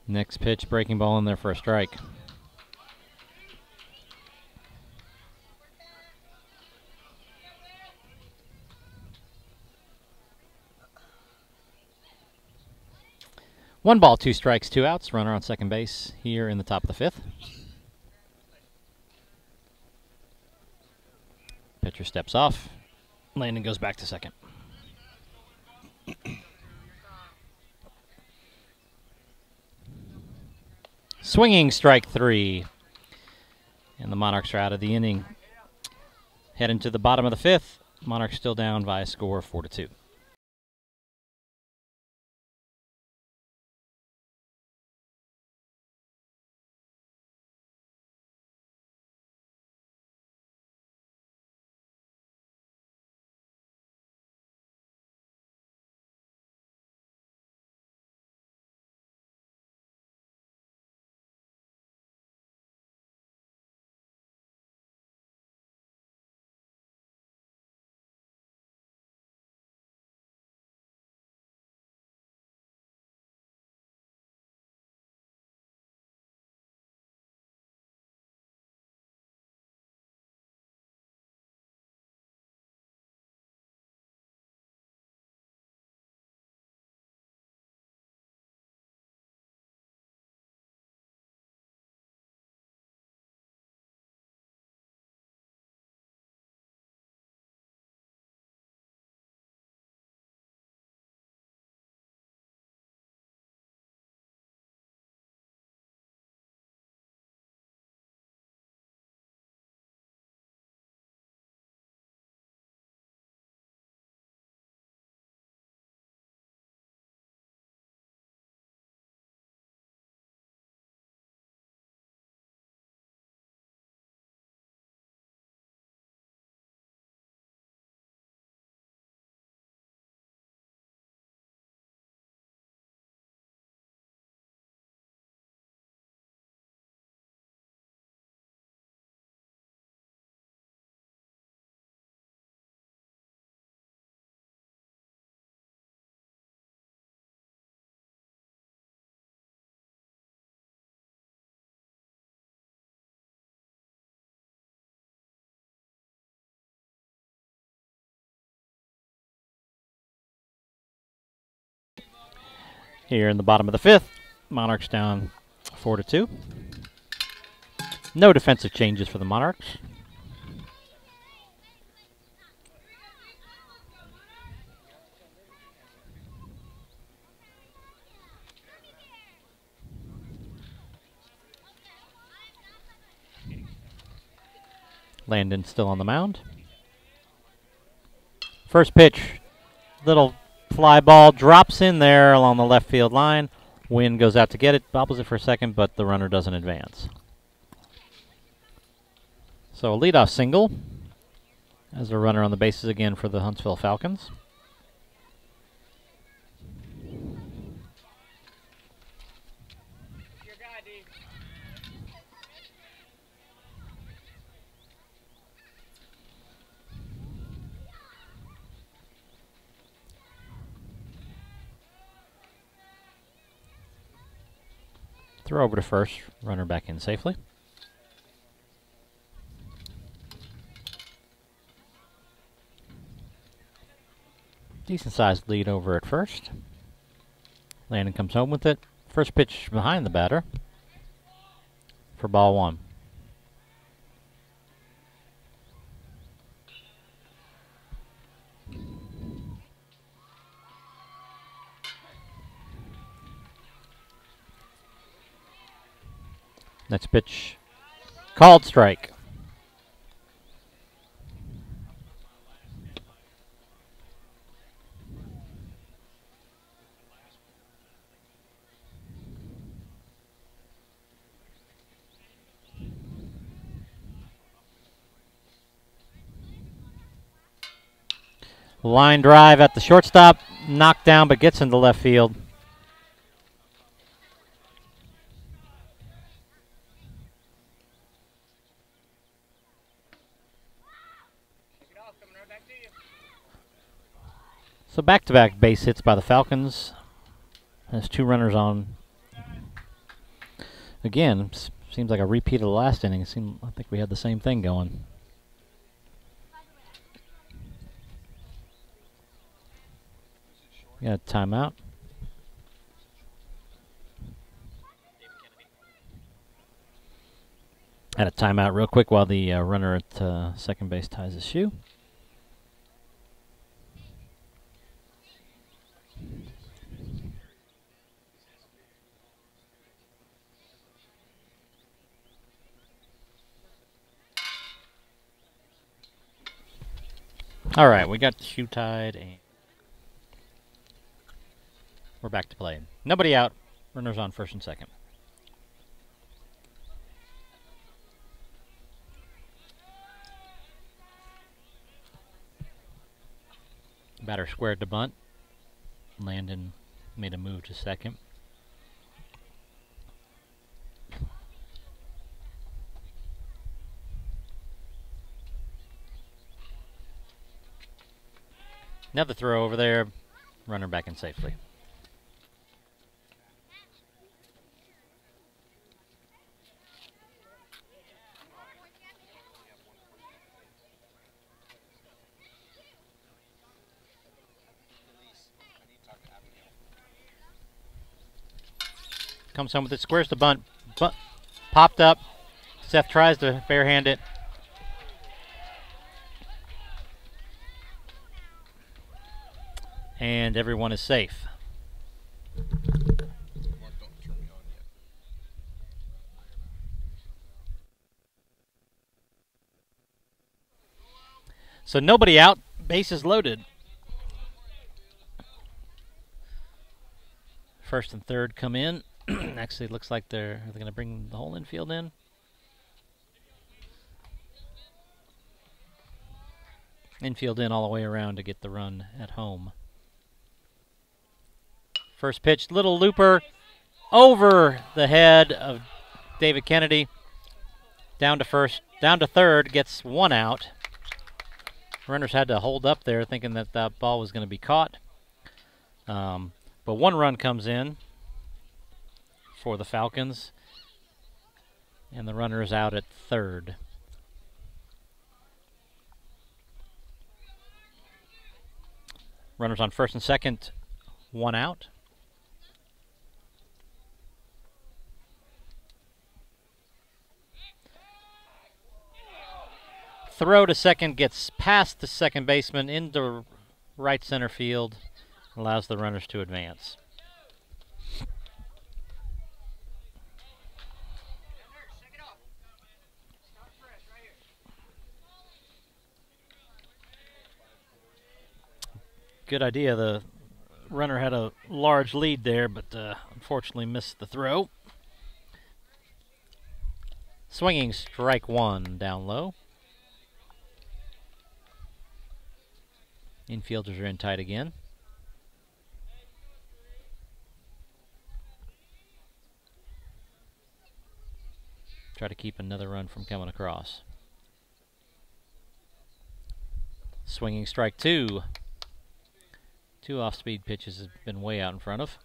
Next pitch, breaking ball in there for a strike. One ball, 2 strikes, 2 outs. Runner on second base here in the top of the 5th. Pitcher steps off. Landon goes back to second. Swinging strike 3. And the Monarchs are out of the inning. Heading to the bottom of the 5th. Monarchs still down by a score of 4-2. Here in the bottom of the 5th, Monarchs down 4-2. No defensive changes for the Monarchs. Landon still on the mound. First pitch, little fly ball, drops in there along the left field line. Wynn goes out to get it, bobbles it for a second, but the runner doesn't advance. So a leadoff single as a runner on the bases again for the Huntsville Falcons. Throw over to first, runner back in safely. Decent sized lead over at first. Landon comes home with it. First pitch behind the batter for ball one. Next pitch, called strike. Line drive at the shortstop, knocked down but gets into left field. So back-to-back base hits by the Falcons. Has two runners on. Again, seems like a repeat of the last inning. I think we had the same thing going. We got a timeout. Had a timeout real quick while the runner at second base ties his shoe. All right, we got the shoe tied, and we're back to play. Nobody out. Runners on first and second. Batter squared to bunt. Landon made a move to second. Another throw over there. Runner back in safely. Comes home with it, squares the bunt. Popped up. Seth tries to barehand it. And everyone is safe. So nobody out, bases loaded. First and third come in. Actually, it looks like they're going to bring the whole infield in. Infield in all the way around to get the run at home. First pitch, little looper over the head of David Kennedy. Down to first, down to third, gets one out. Runners had to hold up there thinking that that ball was going to be caught. But one run comes in for the Falcons, and the runner is out at third. Runners on first and second, one out. Throw to second gets past the second baseman into right center field, allows the runners to advance. Good idea. The runner had a large lead there, but unfortunately missed the throw. Swinging strike one down low. Infielders are in tight again. Try to keep another run from coming across. Swinging strike two. Two off-speed pitches have been way out in front of.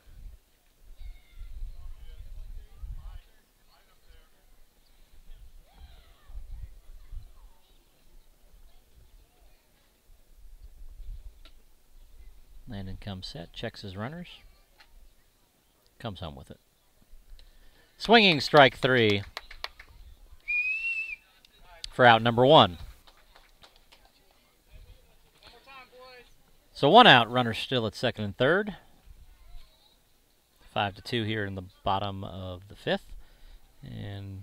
Landon comes set, checks his runners, comes home with it. Swinging strike three for out number one. So one out, runners still at second and third. 5-2 here in the bottom of the fifth. And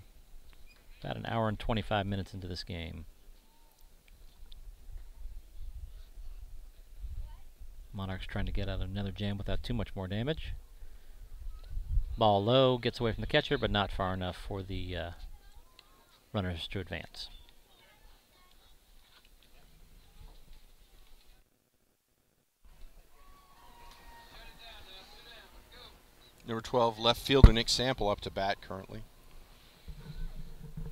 about an hour and 25 minutes into this game. Monarchs trying to get out of another jam without too much more damage. Ball low, gets away from the catcher, but not far enough for the runners to advance. Number 12, left fielder Nick Sample up to bat currently.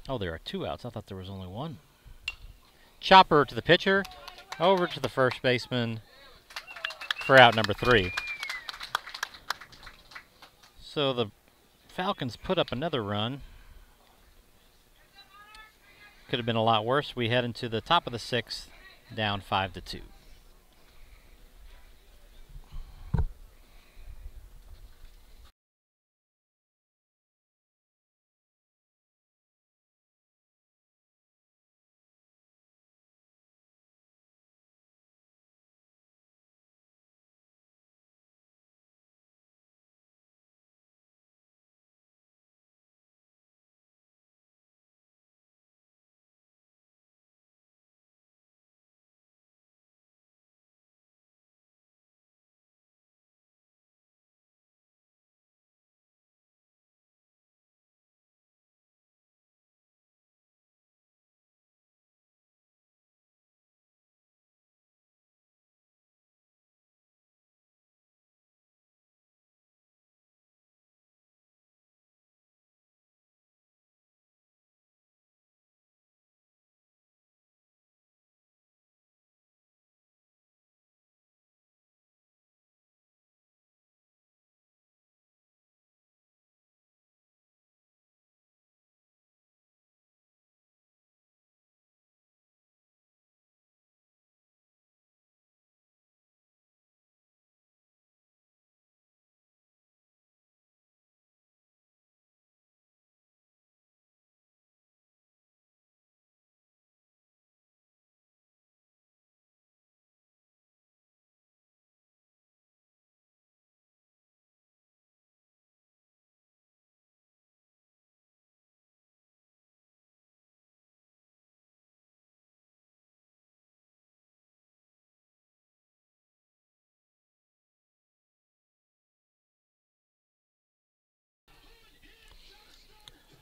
Oh, there are two outs. I thought there was only one. Chopper to the pitcher, over to the first baseman for out number three. So the Falcons put up another run. Could have been a lot worse. We head into the top of the sixth, down 5-2.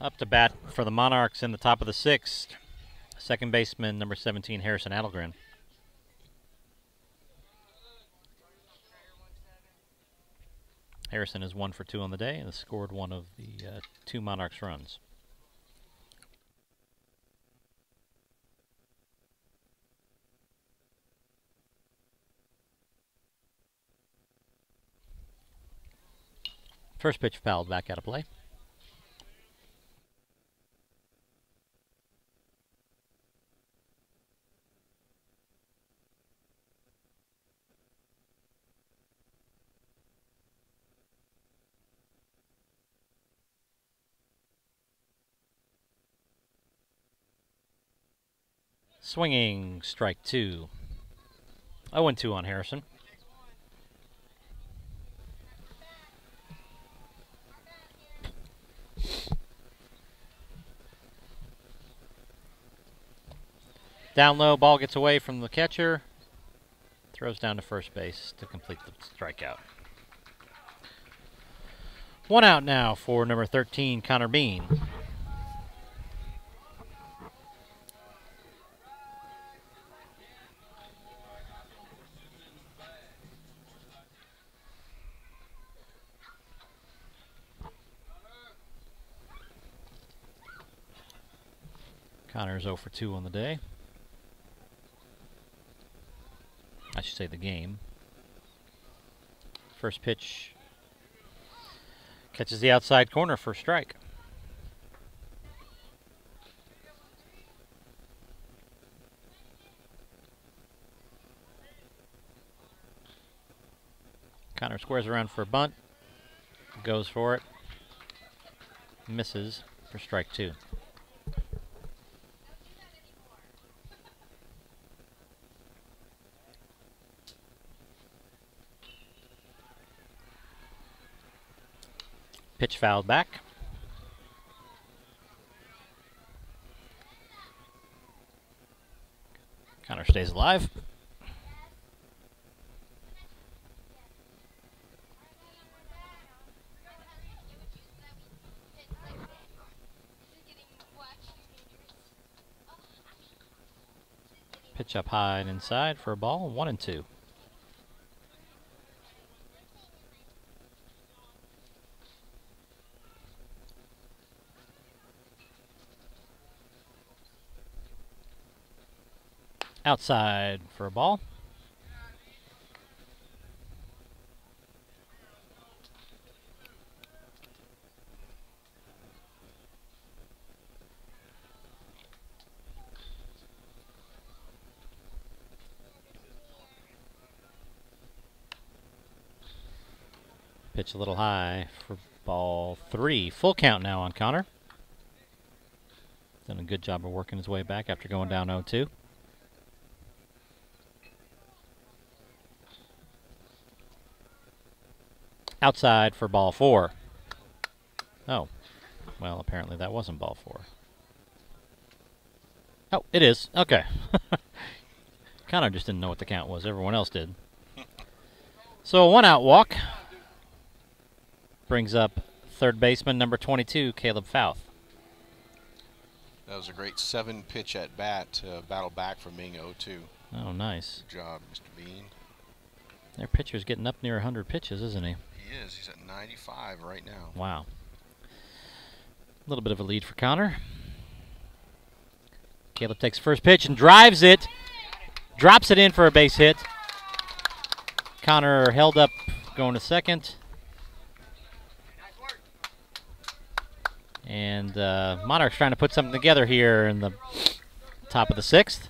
Up to bat for the Monarchs in the top of the sixth. Second baseman, number 17, Harrison Adelgren. Harrison is 1 for 2 on the day and has scored one of the two Monarchs runs. First pitch fouled back out of play. Swinging strike two. 0-2 on Harrison. Down low, ball gets away from the catcher. throws down to first base to complete the strikeout. 1 out now for number 13, Connor Bean. Connor's 0 for 2 on the day. I should say the game. First pitch catches the outside corner for a strike. Connor squares around for a bunt. Goes for it. Misses for strike 2. Pitch fouled back. Connor stays alive. Pitch up high and inside for a ball, 1-2. Outside for a ball. Pitch a little high for ball 3. Full count now on Connor. Done a good job of working his way back after going down 0-2. Outside for ball 4. Oh, well, apparently that wasn't ball 4. Oh, it is. Okay. Connor just didn't know what the count was. Everyone else did. So a 1-out walk brings up third baseman number 22, Caleb Fouth. That was a great 7-pitch at bat to battle back from being 0-2. Oh, nice. Good job, Mr. Bean. Their pitcher's getting up near 100 pitches, isn't he? He is. He's at 95 right now. Wow. A little bit of a lead for Connor. Caleb takes first pitch and drives it. Drops it in for a base hit. Connor held up going to second. And Monarchs trying to put something together here in the top of the 6th.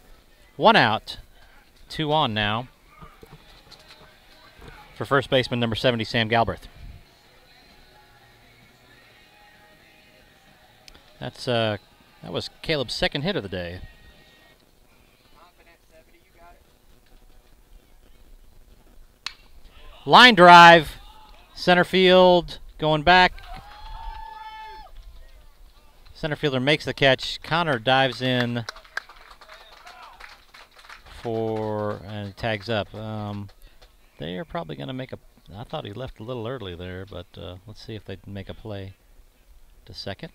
1 out, 2 on now for first baseman number 70, Sam Galbraith. That was Caleb's second hit of the day. Line drive, center field, going back. Center fielder makes the catch. Connor dives in for and tags up. They are probably going to make a. I thought he left a little early there, but let's see if they can make a play to second.